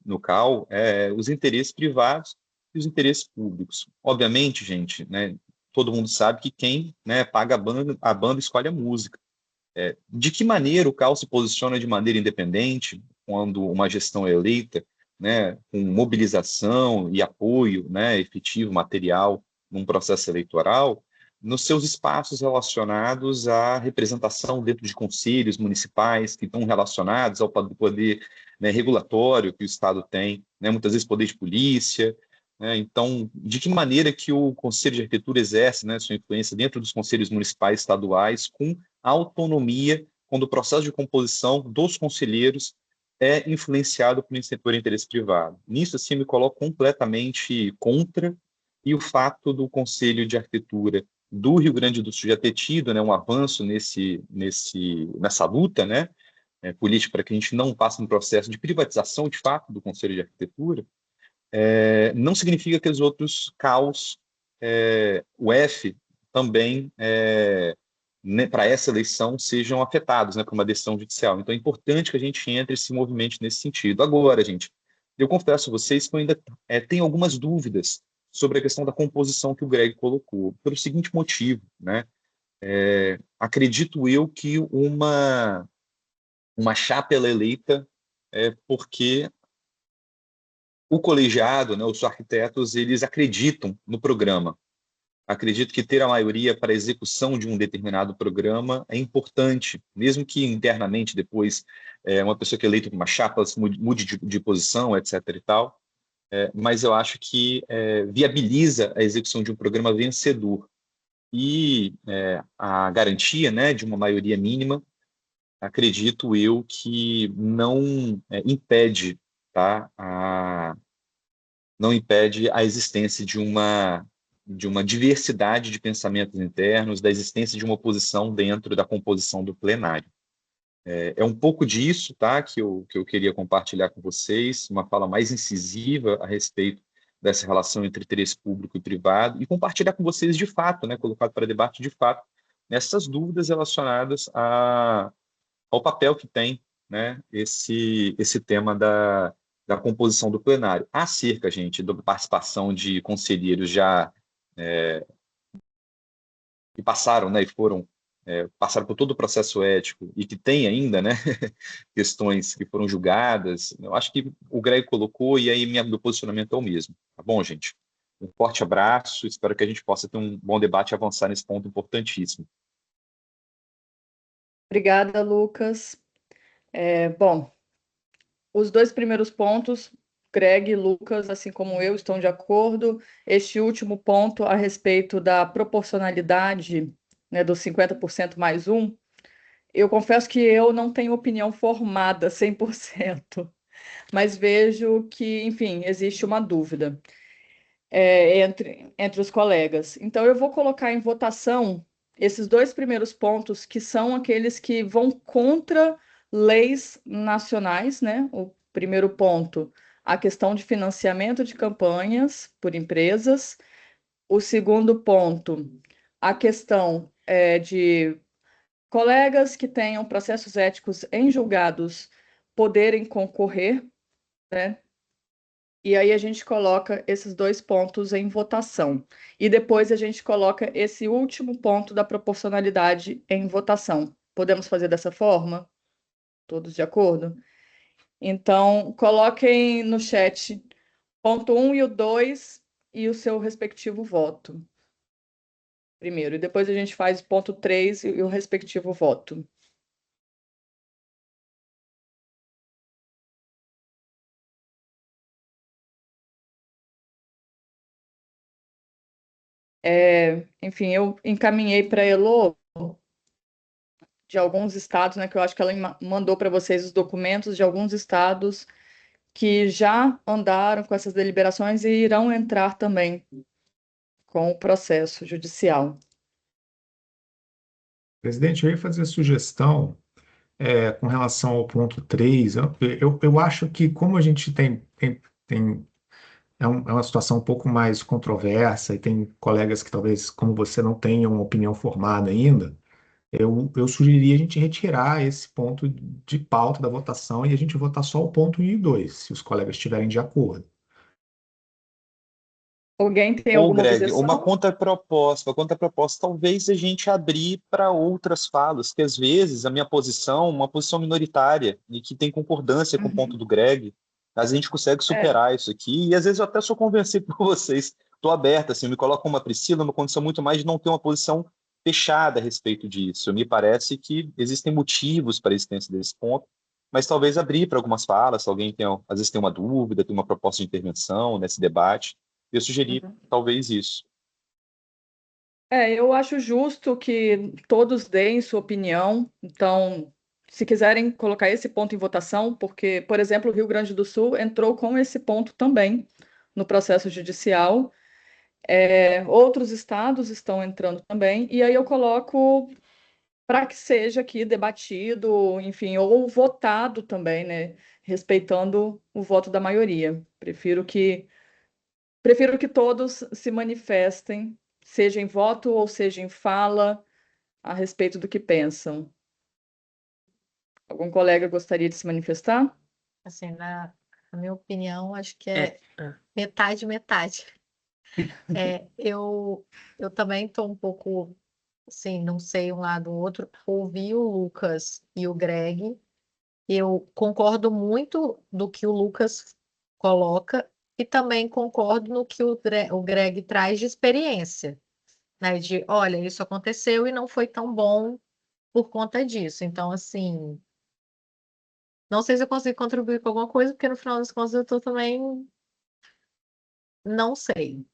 no CAL os interesses privados e os interesses públicos. Obviamente, gente, né, todo mundo sabe que quem, né, paga a banda escolhe a música. De que maneira o CAL se posiciona de maneira independente quando uma gestão é eleita, né, com mobilização e apoio, né, efetivo, material, num processo eleitoral, nos seus espaços relacionados à representação dentro de conselhos municipais que estão relacionados ao poder, né, regulatório que o Estado tem, né, muitas vezes poder de polícia, né? Então, de que maneira que o Conselho de Arquitetura exerce, né, sua influência dentro dos conselhos municipais estaduais com autonomia quando o processo de composição dos conselheiros é influenciado por interesse privado. Nisso, assim, me coloco completamente contra, e o fato do Conselho de Arquitetura do Rio Grande do Sul já ter tido, né, um avanço nessa luta, né, política, para que a gente não passe no processo de privatização, de fato, do Conselho de Arquitetura, não significa que os outros CAUs, o F, também, né, para essa eleição, sejam afetados, né, por uma decisão judicial. Então, é importante que a gente entre e se movimente nesse sentido. Agora, gente, eu confesso a vocês que eu ainda tenho algumas dúvidas sobre a questão da composição que o Greg colocou, pelo seguinte motivo, né? Acredito eu que uma chapa ela é eleita porque o colegiado, né, os arquitetos, eles acreditam no programa. Acredito que ter a maioria para a execução de um determinado programa é importante, mesmo que internamente depois uma pessoa que é eleita com uma chapa mude de posição, etc. e tal, mas eu acho que viabiliza a execução de um programa vencedor. E a garantia, né, de uma maioria mínima, acredito eu que não impede, tá, não impede a existência de uma diversidade de pensamentos internos, da existência de uma oposição dentro da composição do plenário. É um pouco disso, tá, que eu queria compartilhar com vocês, uma fala mais incisiva a respeito dessa relação entre interesse público e privado, e compartilhar com vocês de fato, né, colocado para debate de fato, nessas dúvidas relacionadas ao papel que tem, né, esse tema da composição do plenário. Acerca, gente, da participação de conselheiros já que passaram, né, passaram por todo o processo ético e que tem ainda, né, questões que foram julgadas, eu acho que o Greg colocou, e aí meu posicionamento é o mesmo. Tá bom, gente? Um forte abraço, espero que a gente possa ter um bom debate e avançar nesse ponto importantíssimo. Obrigada, Lucas. Bom, os dois primeiros pontos, Greg e Lucas, assim como eu, estão de acordo. Este último ponto a respeito da proporcionalidade, né, dos 50% mais um, eu confesso que eu não tenho opinião formada 100%, mas vejo que, enfim, existe uma dúvida entre os colegas. Então, eu vou colocar em votação esses dois primeiros pontos, que são aqueles que vão contra leis nacionais, né? O primeiro ponto, a questão de financiamento de campanhas por empresas. O segundo ponto, a questão de colegas que tenham processos éticos em julgados poderem concorrer, né? E aí a gente coloca esses dois pontos em votação. E depois a gente coloca esse último ponto da proporcionalidade em votação. Podemos fazer dessa forma? Todos de acordo? Então, coloquem no chat Ponto 1 e o 2 e o seu respectivo voto. Primeiro, e depois a gente faz ponto 3 e o respectivo voto. Enfim, eu encaminhei para a Elô de alguns estados, né, que eu acho que ela mandou para vocês os documentos de alguns estados que já andaram com essas deliberações e irão entrar também com o processo judicial. Presidente, eu ia fazer a sugestão com relação ao ponto 3. Eu acho que como a gente é uma situação um pouco mais controversa e tem colegas que talvez, como você, não tenham uma opinião formada ainda, eu sugeriria a gente retirar esse ponto de pauta da votação e a gente votar só o ponto 1 e 2, se os colegas estiverem de acordo. Alguém tem Ou, alguma Greg, objeção? uma contraproposta, talvez a gente abrir para outras falas, que às vezes a minha posição, uma posição minoritária, e que tem concordância com o ponto do Greg, a gente consegue superar isso aqui, e às vezes eu até sou convencido por vocês. Estou aberto, assim, me coloco como uma Priscila, numa condição muito mais de não ter uma posição fechada a respeito disso. Me parece que existem motivos para a existência desse ponto, mas talvez abrir para algumas falas, se alguém tem, às vezes tem uma dúvida, tem uma proposta de intervenção nesse debate. Eu sugeri talvez isso. Eu acho justo que todos deem sua opinião. Então, se quiserem colocar esse ponto em votação, porque, por exemplo, o Rio Grande do Sul entrou com esse ponto também no processo judicial. Outros estados estão entrando também, e aí eu coloco para que seja aqui debatido, enfim, ou votado também, né? Respeitando o voto da maioria. Prefiro que todos se manifestem, seja em voto ou seja em fala, a respeito do que pensam. Algum colega gostaria de se manifestar? Assim, na minha opinião, acho que É, é metade, metade. Eu também estou um pouco, assim, não sei um lado ou outro. Ouvi o Lucas e o Greg. Eu concordo muito do que o Lucas coloca e também concordo no que o Greg traz de experiência, né? De, olha, isso aconteceu e não foi tão bom por conta disso. Então, assim, não sei se eu consigo contribuir com alguma coisa, porque no final das contas eu tô também não sei.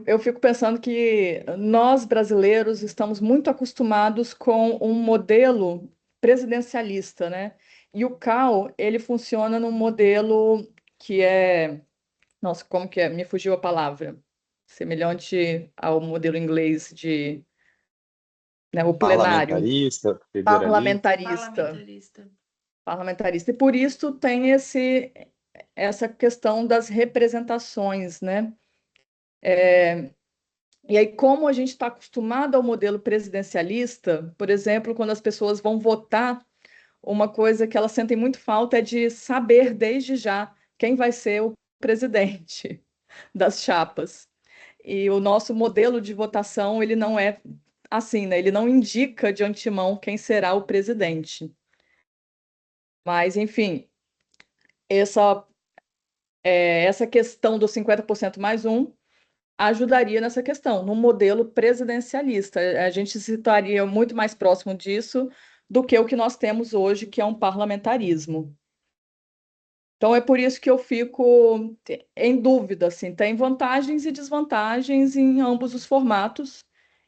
Eu fico pensando que nós, brasileiros, estamos muito acostumados com um modelo presidencialista, né? E o CAL, ele funciona num modelo que é... Nossa, como que é? Me fugiu a palavra. Semelhante ao modelo inglês de... Né, o plenário Parlamentarista, federalista. parlamentarista. Parlamentarista. E por isso tem essa questão das representações, né? E aí, como a gente está acostumado ao modelo presidencialista, por exemplo, quando as pessoas vão votar, uma coisa que elas sentem muito falta é de saber desde já quem vai ser o presidente das chapas. E o nosso modelo de votação, ele não é assim, né? Ele não indica de antemão quem será o presidente. Mas, enfim, essa questão dos 50% mais um ajudaria nessa questão, no modelo presidencialista. A gente se estaria muito mais próximo disso do que o que nós temos hoje, que é um parlamentarismo. Então, é por isso que eu fico em dúvida, assim, tem vantagens e desvantagens em ambos os formatos,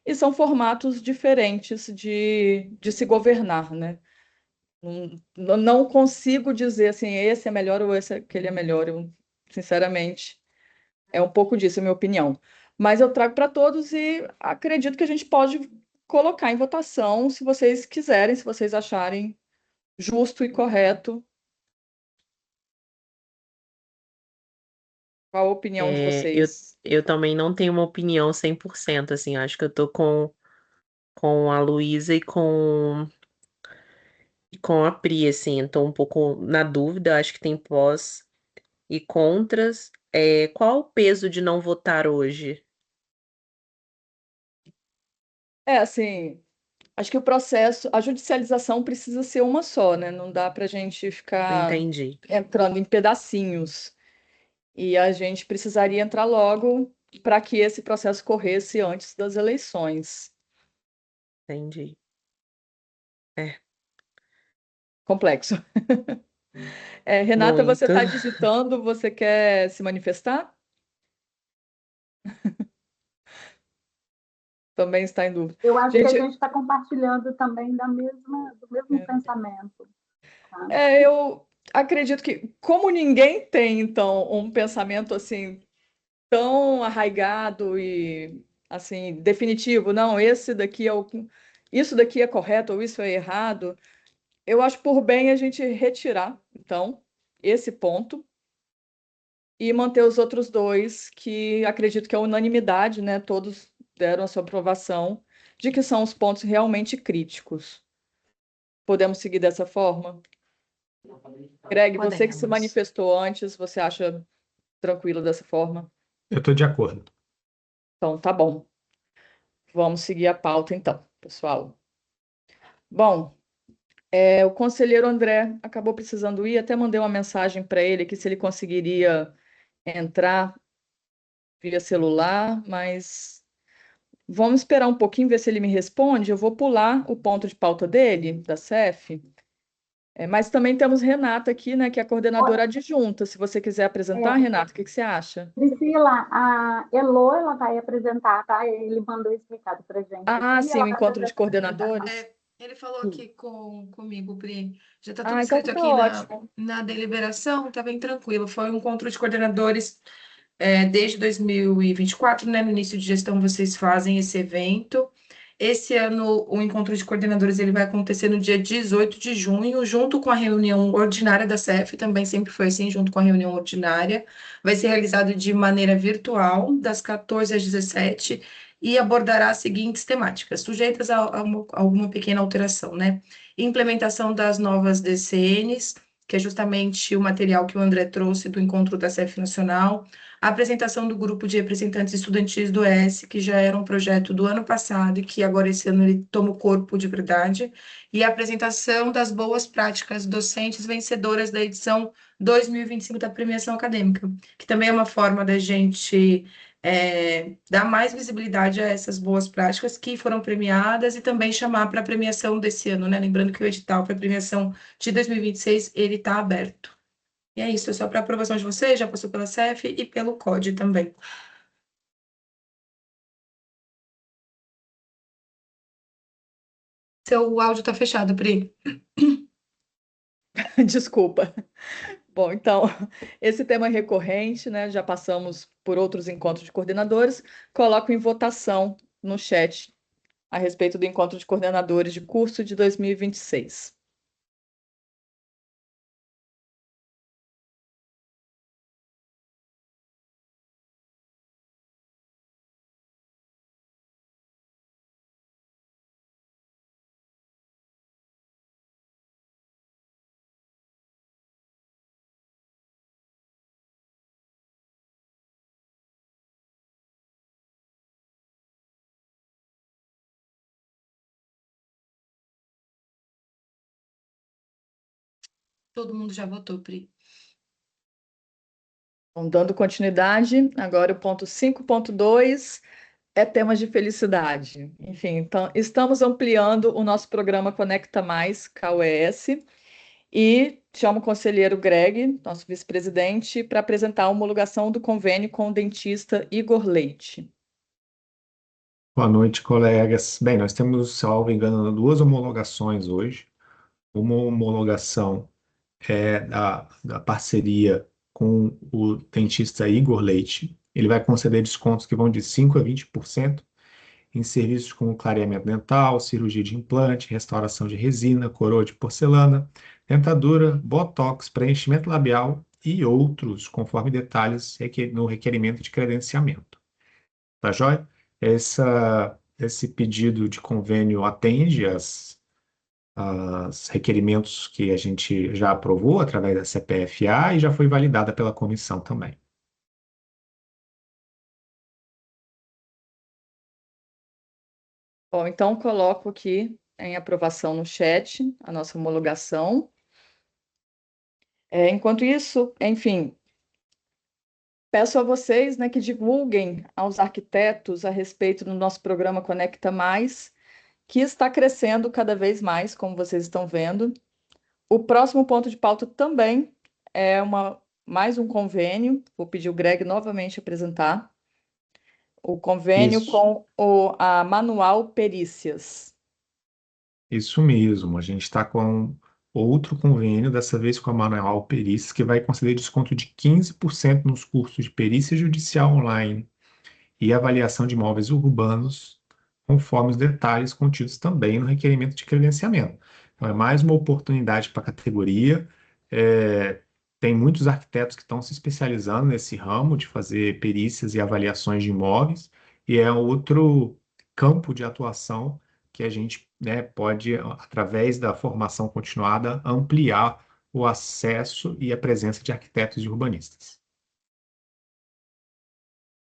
e são formatos diferentes de se governar, né? Não consigo dizer assim, esse é melhor ou aquele é melhor. Eu, sinceramente, é um pouco disso, a minha opinião. Mas eu trago para todos e acredito que a gente pode colocar em votação, se vocês quiserem, se vocês acharem justo e correto. Qual a opinião de vocês? eu também não tenho uma opinião 100%, assim, acho que eu tô com a Luísa e com a Pri, assim, eu tô um pouco na dúvida, acho que tem pós e contras. Qual o peso de não votar hoje? Assim, acho que o processo, a judicialização precisa ser uma só, né? Não dá para a gente ficar Entendi. entrando em pedacinhos. e a gente precisaria entrar logo para que esse processo corresse antes das eleições. Entendi. É, Complexo. Renata, você muito. está digitando, você quer se manifestar? Também está em dúvida. Eu acho que a Gente, gente está compartilhando também do mesmo pensamento. Tá? eu acredito que, como ninguém tem, então, um pensamento assim tão arraigado e assim definitivo, não, isso daqui é correto ou isso é errado, eu acho por bem a gente retirar, então, esse ponto e manter os outros dois, que acredito que é unanimidade, né? Todos deram a sua aprovação de que são os pontos realmente críticos. Podemos seguir dessa forma? Greg, você que se Podemos. manifestou antes, você acha tranquilo dessa forma? Eu estou de acordo. Então, tá bom. Vamos seguir a pauta, então, pessoal. Bom, o conselheiro André acabou precisando ir, até mandei uma mensagem para ele que se ele conseguiria entrar via celular, mas vamos esperar um pouquinho, ver se ele me responde. Eu vou pular o ponto de pauta dele, da CEF. Mas também temos Renata aqui, né, que é a coordenadora adjunta. Se você quiser apresentar, Renata, o que você acha? Priscila, a Elo, ela vai apresentar, tá? Ele mandou explicado para gente Ah, aqui, sim, ela o vai encontro de apresentar. coordenadores. Ele falou aqui comigo, Pri. Já está tudo Ah, então escrito tá aqui ótimo. na deliberação, está bem tranquilo. Foi um encontro de coordenadores desde 2024, né? No início de gestão vocês fazem esse evento. Esse ano o encontro de coordenadores ele vai acontecer no dia 18 de junho, junto com a reunião ordinária da CEF, também sempre foi assim, junto com a reunião ordinária. Vai ser realizado de maneira virtual, das 14 às 17, e abordará as seguintes temáticas, sujeitas a alguma pequena alteração, né? Implementação das novas DCNs, que é justamente o material que o André trouxe do encontro da CEF Nacional, a apresentação do grupo de representantes estudantis do ES, que já era um projeto do ano passado e que agora esse ano ele toma o corpo de verdade, e a apresentação das boas práticas docentes vencedoras da edição 2025 da premiação acadêmica, que também é uma forma da gente dar mais visibilidade a essas boas práticas que foram premiadas e também chamar para a premiação desse ano, né? Lembrando que o edital para a premiação de 2026 ele está aberto. E é isso, é só para aprovação de vocês, já passou pela CEF e pelo COD também. Seu áudio está fechado, Pri. Desculpa. Bom, então, esse tema é recorrente, né? Já passamos por outros encontros de coordenadores. Coloco em votação no chat a respeito do encontro de coordenadores de curso de 2026. Todo mundo já votou, Pri. Então, dando continuidade, agora o ponto 5.2 é temas de felicidade. Enfim, então, estamos ampliando o nosso programa Conecta Mais, KUES, e chamo o conselheiro Greg, nosso vice-presidente, para apresentar a homologação do convênio com o dentista Igor Leite. Boa noite, colegas. Bem, nós temos, salvo engano, duas homologações hoje. Uma homologação é da parceria com o dentista Igor Leite. Ele vai conceder descontos que vão de 5% a 20% em serviços como clareamento dental, cirurgia de implante, restauração de resina, coroa de porcelana, dentadura, botox, preenchimento labial e outros, conforme detalhes no requerimento de credenciamento. Tá joia? Esse pedido de convênio atende aos requerimentos que a gente já aprovou através da CPFA e já foi validada pela comissão também. Bom, então coloco aqui em aprovação no chat a nossa homologação. Enquanto isso, enfim, Peço a vocês, né, que divulguem aos arquitetos a respeito do nosso programa Conecta Mais, que está crescendo cada vez mais, como vocês estão vendo. O próximo ponto de pauta também é mais um convênio. Vou pedir o Greg novamente apresentar. O convênio Isso. com a Manual Perícias. Isso mesmo, a gente está com outro convênio, dessa vez com a Manual Perícias, que vai conceder desconto de 15% nos cursos de perícia judicial online e avaliação de imóveis urbanos, conforme os detalhes contidos também no requerimento de credenciamento. Então, é mais uma oportunidade para a categoria. Tem muitos arquitetos que estão se especializando nesse ramo de fazer perícias e avaliações de imóveis, e é outro campo de atuação que a gente, né, pode, através da formação continuada, ampliar o acesso e a presença de arquitetos e urbanistas.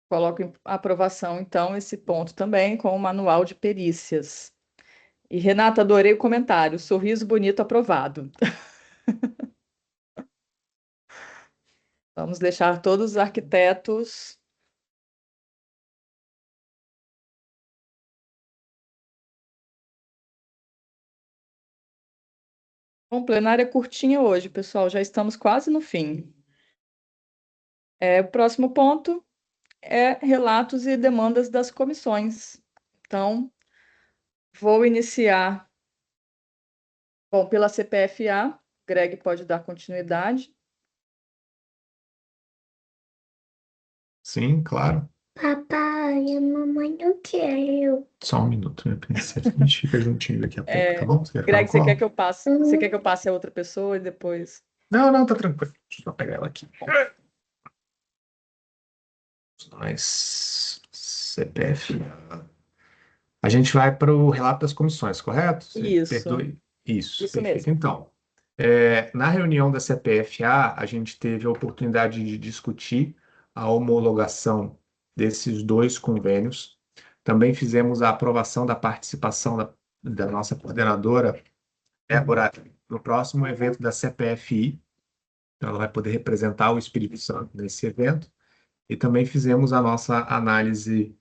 Coloco em aprovação, então, esse ponto também com o Manual de Perícias. E, Renata, adorei o comentário. Sorriso bonito aprovado. Vamos deixar todos os arquitetos. Bom, plenária curtinha hoje, pessoal. Já estamos quase no fim. O próximo ponto é relatos e demandas das comissões. Então, vou iniciar, bom, pela CPFA. Greg pode dar continuidade. Sim, claro. Papai, a mamãe não quer. Só um minuto, minha princesa. A gente fica juntinho daqui a pouco, tá bom? Você quer ficar Greg, no você quer colo? que eu passe? Você quer que eu passe a outra pessoa e depois? Não, não, tá tranquilo. Deixa eu só pegar ela aqui. Nós, CPF. A gente vai para o relato das comissões, correto? Você Isso. perdoe. Isso, Isso perfeito. mesmo. Então, na reunião da CPFA, a gente teve a oportunidade de discutir a homologação desses dois convênios. Também fizemos a aprovação da participação da nossa coordenadora, Débora, no próximo evento da CPFI. Então, ela vai poder representar o Espírito Santo nesse evento. E também fizemos a nossa análise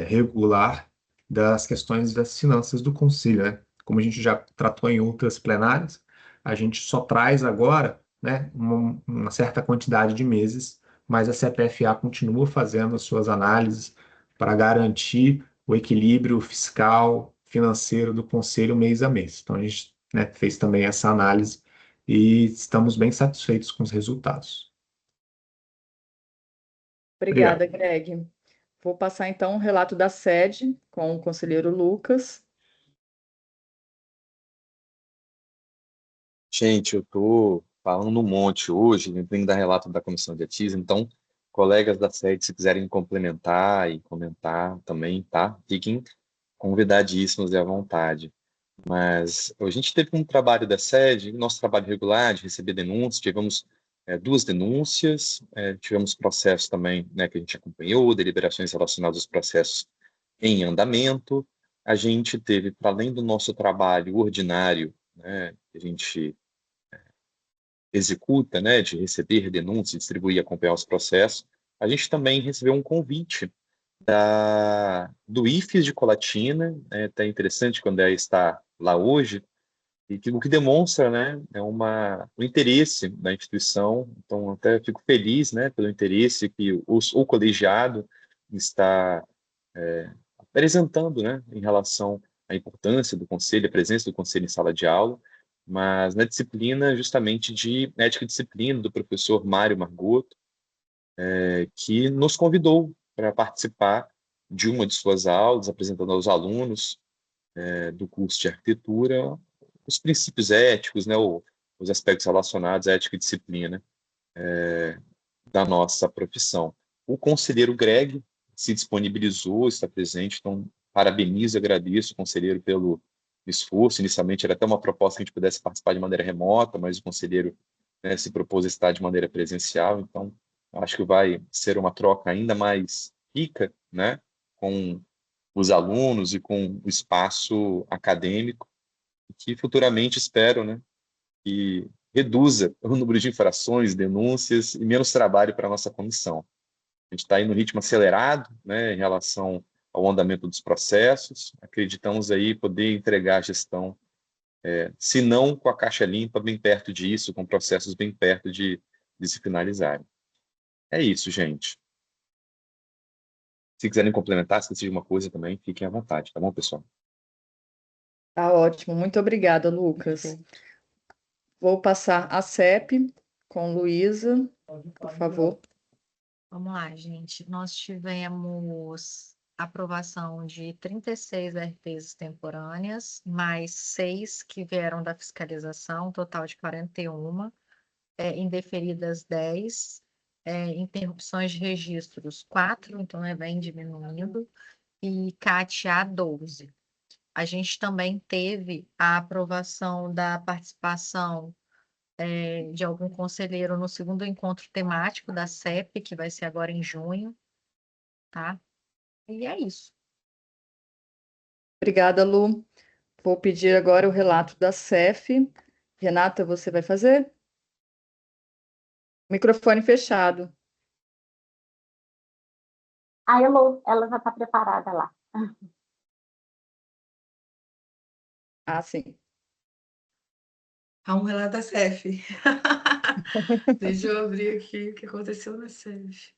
regular das questões das finanças do Conselho, né? Como a gente já tratou em outras plenárias, a gente só traz agora, né, uma certa quantidade de meses, mas a CPFA continua fazendo as suas análises para garantir o equilíbrio fiscal, financeiro do Conselho mês a mês. Então, a gente, né, fez também essa análise e estamos bem satisfeitos com os resultados. Obrigado. Obrigada, Greg. Vou passar então o relato da sede com o conselheiro Lucas. Gente, eu estou falando um monte hoje, vim dar relato da comissão de atismo, então, colegas da sede, se quiserem complementar e comentar também, tá? Fiquem convidadíssimos e à vontade. Mas a gente teve um trabalho da sede, nosso trabalho regular de receber denúncias, tivemos 2 denúncias, tivemos processos também, né, que a gente acompanhou, deliberações relacionadas aos processos em andamento. A gente teve, para além do nosso trabalho ordinário, né, que a gente executa, né, de receber denúncias, distribuir e acompanhar os processos, a gente também recebeu um convite do IFES de Colatina, tá interessante quando está lá hoje, e o que demonstra, né, o interesse da instituição. Então, até fico feliz, né, pelo interesse que o colegiado está apresentando, né, em relação à importância do conselho, a presença do conselho em sala de aula, mas na disciplina justamente de ética e disciplina do professor Mário Margotto, que nos convidou para participar de uma de suas aulas, apresentando aos alunos do curso de arquitetura os princípios éticos, né, os aspectos relacionados à ética e disciplina da nossa profissão. O conselheiro Greg se disponibilizou, está presente, então parabenizo e agradeço o conselheiro pelo esforço. Inicialmente era até uma proposta que a gente pudesse participar de maneira remota, mas o conselheiro, né, se propôs a estar de maneira presencial, então acho que vai ser uma troca ainda mais rica, né, com os alunos e com o espaço acadêmico, que futuramente espero, né, que reduza o número de infrações, denúncias e menos trabalho para a nossa comissão. A gente está aí no ritmo acelerado, né, em relação ao andamento dos processos. Acreditamos aí poder entregar a gestão, se não com a caixa limpa, bem perto disso, com processos bem perto de se finalizarem. É isso, gente. Se quiserem complementar, se decidir uma coisa também, fiquem à vontade, tá bom, pessoal? Tá ótimo. Muito obrigada, Lucas. Perfeito. Vou passar a CEP com Luísa, por favor. Vamos lá, gente. Nós tivemos aprovação de 36 RPs extemporâneas, mais 6 que vieram da fiscalização, total de 41, indeferidas 10, interrupções de registros 4, então vem diminuindo, e CAT-A 12. A gente também teve a aprovação da participação de algum conselheiro no segundo encontro temático da CEP, que vai ser agora em junho, tá? E é isso. Obrigada, Lu. Vou pedir agora o relato da CEF. Renata, você vai fazer? Microfone fechado. A Elo, ela já está preparada lá. Ah, sim. Há um relato da CEF. Deixa eu abrir aqui o que aconteceu na CEF.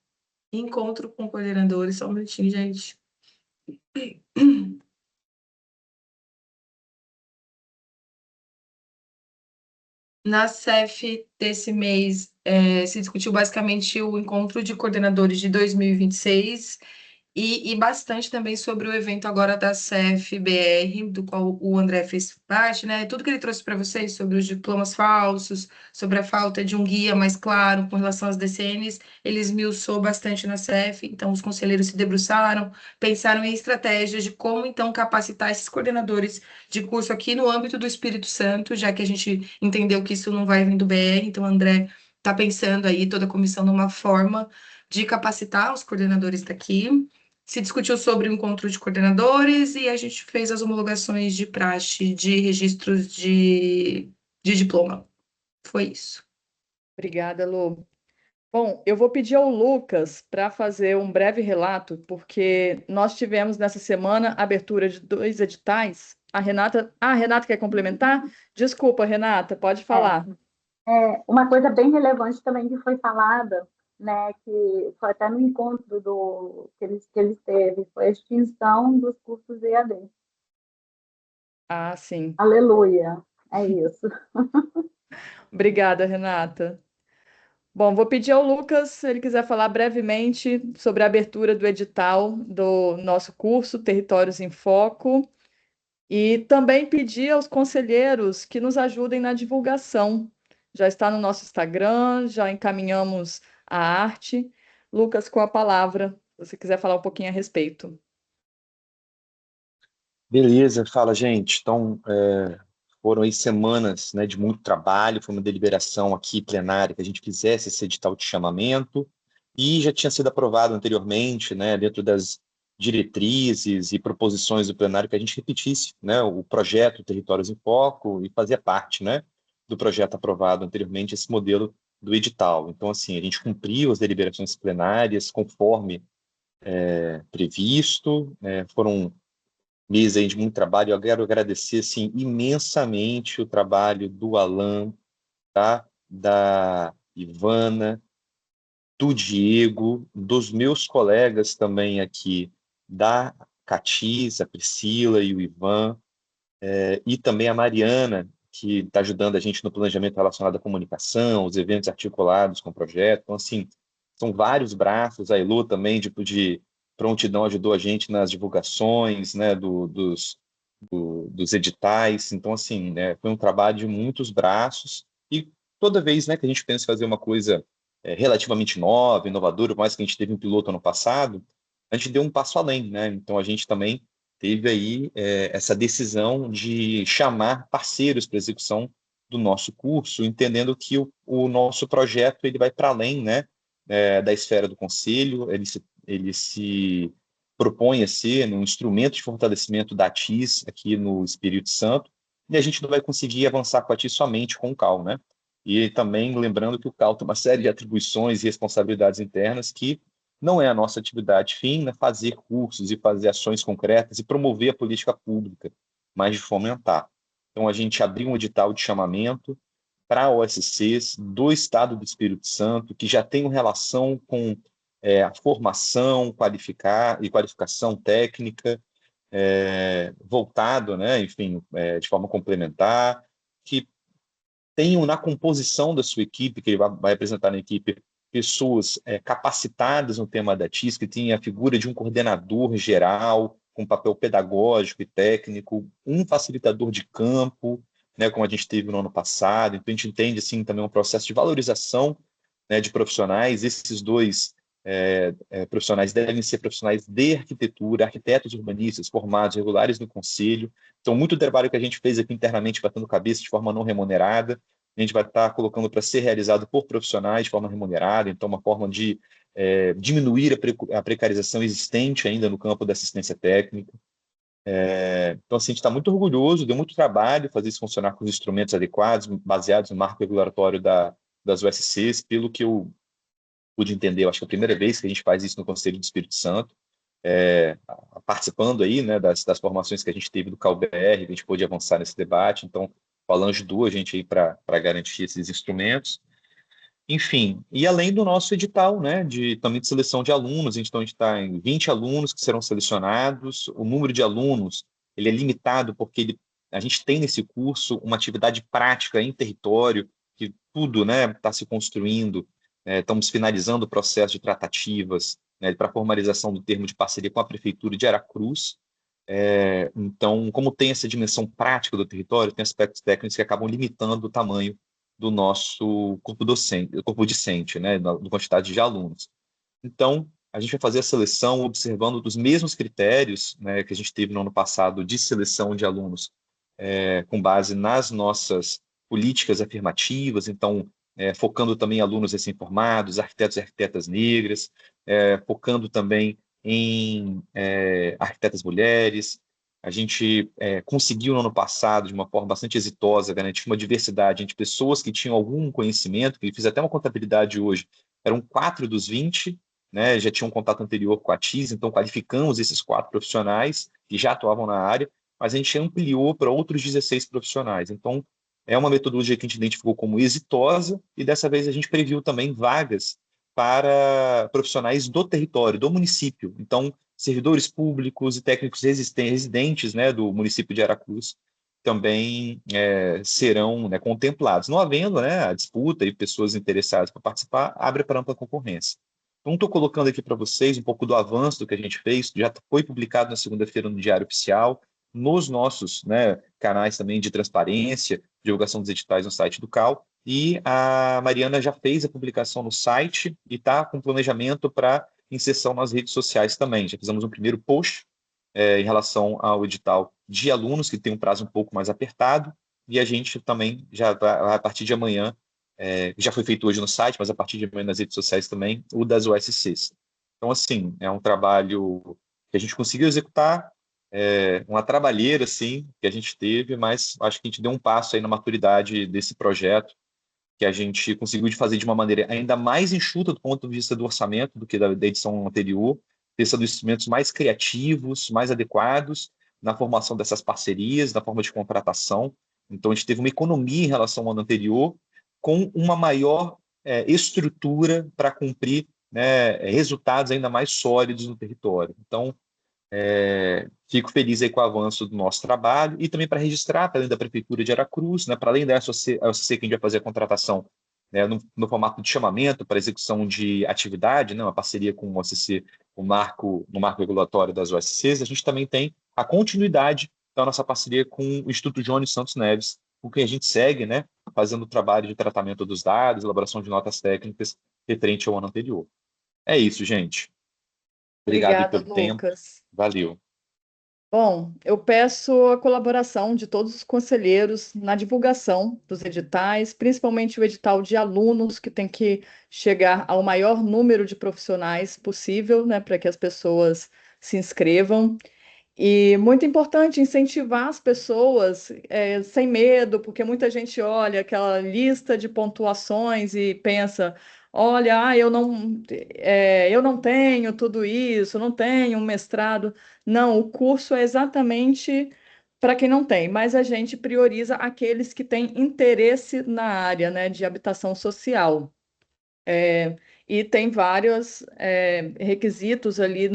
Encontro com coordenadores, só um minutinho, gente. Na CEF desse mês, se discutiu basicamente o encontro de coordenadores de 2026 e bastante também sobre o evento agora da CFBR, do qual o André fez parte, né? Tudo que ele trouxe para vocês sobre os diplomas falsos, sobre a falta de um guia mais claro com relação às DCNs, ele esmiuçou bastante na CEF, então os conselheiros se debruçaram, pensaram em estratégias de como então capacitar esses coordenadores de curso aqui no âmbito do Espírito Santo, já que a gente entendeu que isso não vai vir do BR, então o André está pensando aí, toda a comissão, numa forma de capacitar os coordenadores daqui. Se discutiu sobre o encontro de coordenadores e a gente fez as homologações de praxe de registros de diploma. Foi isso. Obrigada, Lu. Bom, eu vou pedir ao Lucas para fazer um breve relato, porque nós tivemos nessa semana a abertura de 2 editais. A Renata quer complementar? Desculpa, Renata, pode falar. Uma coisa bem relevante também que foi falada, né, que foi até no encontro que eles teve, foi a extinção dos cursos EAD. Ah, sim. Aleluia, é isso. Obrigada, Renata. Bom, vou pedir ao Lucas, se ele quiser falar brevemente sobre a abertura do edital do nosso curso Territórios em Foco e também pedir aos conselheiros que nos ajudem na divulgação. Já está no nosso Instagram, já encaminhamos a arte. Lucas, com a palavra, se você quiser falar um pouquinho a respeito. Beleza, fala, gente. Então, foram aí semanas, né, de muito trabalho, foi uma deliberação aqui plenária que a gente fizesse esse edital de chamamento e já tinha sido aprovado anteriormente, né, dentro das diretrizes e proposições do plenário que a gente repetisse, né, o projeto Territórios em Foco e fazia parte, né, do projeto aprovado anteriormente, esse modelo do edital. Então, assim, a gente cumpriu as deliberações plenárias conforme previsto, foram meses aí de muito trabalho. Eu quero agradecer assim, imensamente o trabalho do Alan, tá? Da Ivana, do Diego, dos meus colegas também aqui, da Catiz, a Priscila e o Ivan, e também a Mariana, que está ajudando a gente no planejamento relacionado à comunicação, os eventos articulados com o projeto. Então, assim, são vários braços. A Elu também, de prontidão, ajudou a gente nas divulgações, né, dos editais. Então, assim, né, foi um trabalho de muitos braços. E toda vez, né, que a gente pensa em fazer uma coisa relativamente nova, inovadora, por mais que a gente teve um piloto ano passado, a gente deu um passo além, né? Então, a gente também teve aí essa decisão de chamar parceiros para execução do nosso curso, entendendo que o nosso projeto ele vai para além, né, da esfera do conselho, ele se propõe a ser um instrumento de fortalecimento da ATIS aqui no Espírito Santo, e a gente não vai conseguir avançar com a ATIS somente com o CAL, né? E também lembrando que o CAL tem uma série de atribuições e responsabilidades internas que não é a nossa atividade fim, né, fazer cursos e fazer ações concretas e promover a política pública, mas de fomentar. Então, a gente abriu um edital de chamamento para OSCs do Estado do Espírito Santo, que já tem relação com a formação e qualificação técnica, voltado, né, enfim, de forma complementar, que tenham na composição da sua equipe, que ele vai apresentar na equipe, pessoas capacitadas no tema da TIS, que tenha a figura de um coordenador geral, com papel pedagógico e técnico, um facilitador de campo, né, como a gente teve no ano passado. Então, a gente entende assim, também um processo de valorização, né, de profissionais. Esses dois profissionais devem ser profissionais de arquitetura, arquitetos urbanistas formados, regulares no conselho. Então, muito trabalho que a gente fez aqui internamente, batendo cabeça de forma não remunerada, a gente vai estar colocando para ser realizado por profissionais de forma remunerada, então uma forma de diminuir a precarização existente ainda no campo da assistência técnica. Então, assim, a gente está muito orgulhoso, deu muito trabalho fazer isso funcionar com os instrumentos adequados, baseados no marco regulatório das USCs, pelo que eu pude entender, eu acho que é a primeira vez que a gente faz isso no Conselho do Espírito Santo, participando aí, né, das formações que a gente teve do CalBR, a gente pôde avançar nesse debate. Então, o Alan ajudou a gente aí para garantir esses instrumentos. Enfim, e além do nosso edital, né, também de seleção de alunos, então a gente está em 20 alunos que serão selecionados. O número de alunos ele é limitado porque a gente tem nesse curso uma atividade prática em território, que tudo, né, está se construindo. Estamos finalizando o processo de tratativas, né, para a formalização do termo de parceria com a Prefeitura de Aracruz. Então, como tem essa dimensão prática do território, tem aspectos técnicos que acabam limitando o tamanho do nosso corpo docente, corpo discente, né, da quantidade de alunos. Então, a gente vai fazer a seleção observando dos mesmos critérios, né, que a gente teve no ano passado de seleção de alunos, com base nas nossas políticas afirmativas. Então, focando também em alunos recém-formados, arquitetos e arquitetas negras, focando também em arquitetas mulheres. A gente conseguiu no ano passado, de uma forma bastante exitosa, garantir uma diversidade entre pessoas que tinham algum conhecimento, que fiz até uma contabilidade hoje, eram 4 dos 20, né, já tinham um contato anterior com a TIS, então qualificamos esses 4 profissionais que já atuavam na área, mas a gente ampliou para outros 16 profissionais. Então, é uma metodologia que a gente identificou como exitosa, e dessa vez a gente previu também vagas para profissionais do território, do município. Então, servidores públicos e técnicos residentes, né, do município de Aracruz também serão, né, contemplados. Não havendo, né, a disputa e pessoas interessadas para participar, abre para ampla concorrência. Então, estou colocando aqui para vocês um pouco do avanço do que a gente fez, já foi publicado na segunda-feira no Diário Oficial, nos nossos, né, canais também de transparência, divulgação dos editais no site do CAL, e a Mariana já fez a publicação no site e está com planejamento para inserção nas redes sociais também. Já fizemos um primeiro post em relação ao edital de alunos, que tem um prazo um pouco mais apertado, e a gente também já vai, a partir de amanhã, já foi feito hoje no site, mas a partir de amanhã nas redes sociais também, o das OSCs. Então, assim, é um trabalho que a gente conseguiu executar, uma trabalheira, assim, que a gente teve, mas acho que a gente deu um passo aí na maturidade desse projeto, que a gente conseguiu fazer de uma maneira ainda mais enxuta do ponto de vista do orçamento do que da edição anterior, pensando em instrumentos mais criativos, mais adequados na formação dessas parcerias, na forma de contratação. Então, a gente teve uma economia em relação ao ano anterior, com uma maior estrutura para cumprir, né, resultados ainda mais sólidos no território. Então, fico feliz aí com o avanço do nosso trabalho, e também para registrar, para além da Prefeitura de Aracruz, né, para além da SOC, que a gente vai fazer a contratação, né, no formato de chamamento para execução de atividade, né, uma parceria com o OCC, no marco regulatório das OSCs, a gente também tem a continuidade da nossa parceria com o Instituto Jones Santos Neves, com quem a gente segue, né, fazendo o trabalho de tratamento dos dados, elaboração de notas técnicas referente ao ano anterior. É isso, gente. Obrigado Obrigada, pelo tempo. Lucas. Valeu. Bom, eu peço a colaboração de todos os conselheiros na divulgação dos editais, principalmente o edital de alunos, que tem que chegar ao maior número de profissionais possível, né, para que as pessoas se inscrevam. E muito importante incentivar as pessoas sem medo, porque muita gente olha aquela lista de pontuações e pensa, olha, eu não tenho tudo isso, não tenho um mestrado. Não, o curso é exatamente para quem não tem, mas a gente prioriza aqueles que têm interesse na área, né, de habitação social. E tem vários requisitos ali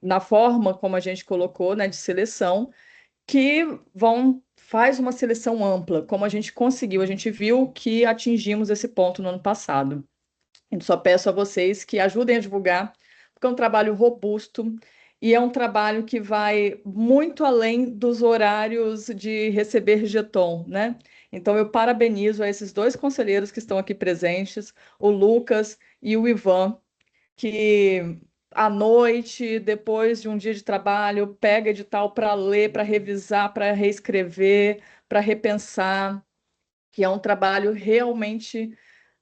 na forma como a gente colocou, né, de seleção, que faz uma seleção ampla, como a gente conseguiu, a gente viu que atingimos esse ponto no ano passado. Eu só peço a vocês que ajudem a divulgar, porque é um trabalho robusto e é um trabalho que vai muito além dos horários de receber jeton, né? Então, eu parabenizo a esses dois conselheiros que estão aqui presentes, o Lucas e o Ivan, que à noite, depois de um dia de trabalho, pega edital para ler, para revisar, para reescrever, para repensar, que é um trabalho realmente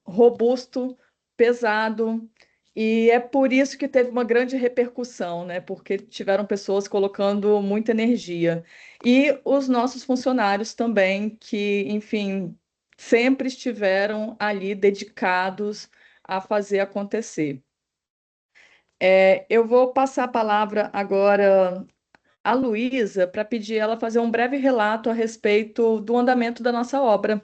robusto, pesado, e é por isso que teve uma grande repercussão, né? Porque tiveram pessoas colocando muita energia. E os nossos funcionários também, que, enfim, sempre estiveram ali dedicados a fazer acontecer. Eu vou passar a palavra agora à Luísa para pedir ela fazer um breve relato a respeito do andamento da nossa obra.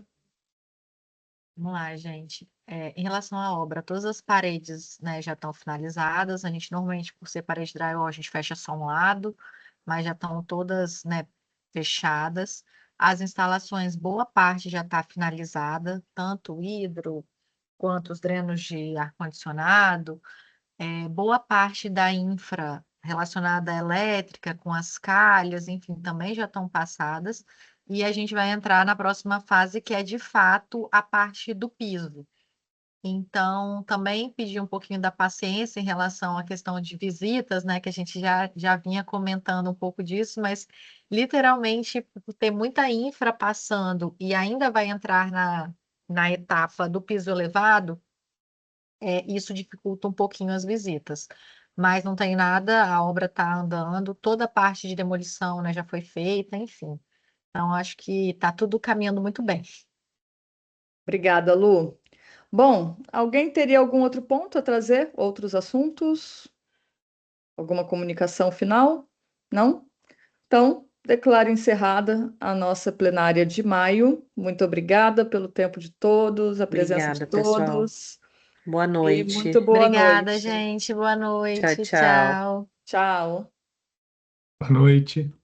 Vamos lá, gente. Em relação à obra, todas as paredes, né, já estão finalizadas. A gente normalmente, por ser parede drywall, a gente fecha só um lado, mas já estão todas, né, fechadas. As instalações, boa parte já está finalizada, tanto o hidro quanto os drenos de ar-condicionado. Boa parte da infra relacionada à elétrica, com as calhas, enfim, também já estão passadas. E a gente vai entrar na próxima fase, que é de fato a parte do piso. Então, também pedir um pouquinho da paciência em relação à questão de visitas, né? Que a gente já vinha comentando um pouco disso, mas literalmente, por ter muita infra passando e ainda vai entrar na etapa do piso elevado, isso dificulta um pouquinho as visitas. Mas não tem nada, a obra está andando, toda a parte de demolição, né, já foi feita, enfim. Então, acho que está tudo caminhando muito bem. Obrigada, Lu. Bom, alguém teria algum outro ponto a trazer? Outros assuntos? Alguma comunicação final? Não? Então, declaro encerrada a nossa plenária de maio. Muito obrigada pelo tempo de todos, a presença de Obrigada, pessoal. todos. Boa E muito noite. boa Obrigada, noite. gente. Boa Tchau, noite. tchau. Tchau. Tchau. Boa noite.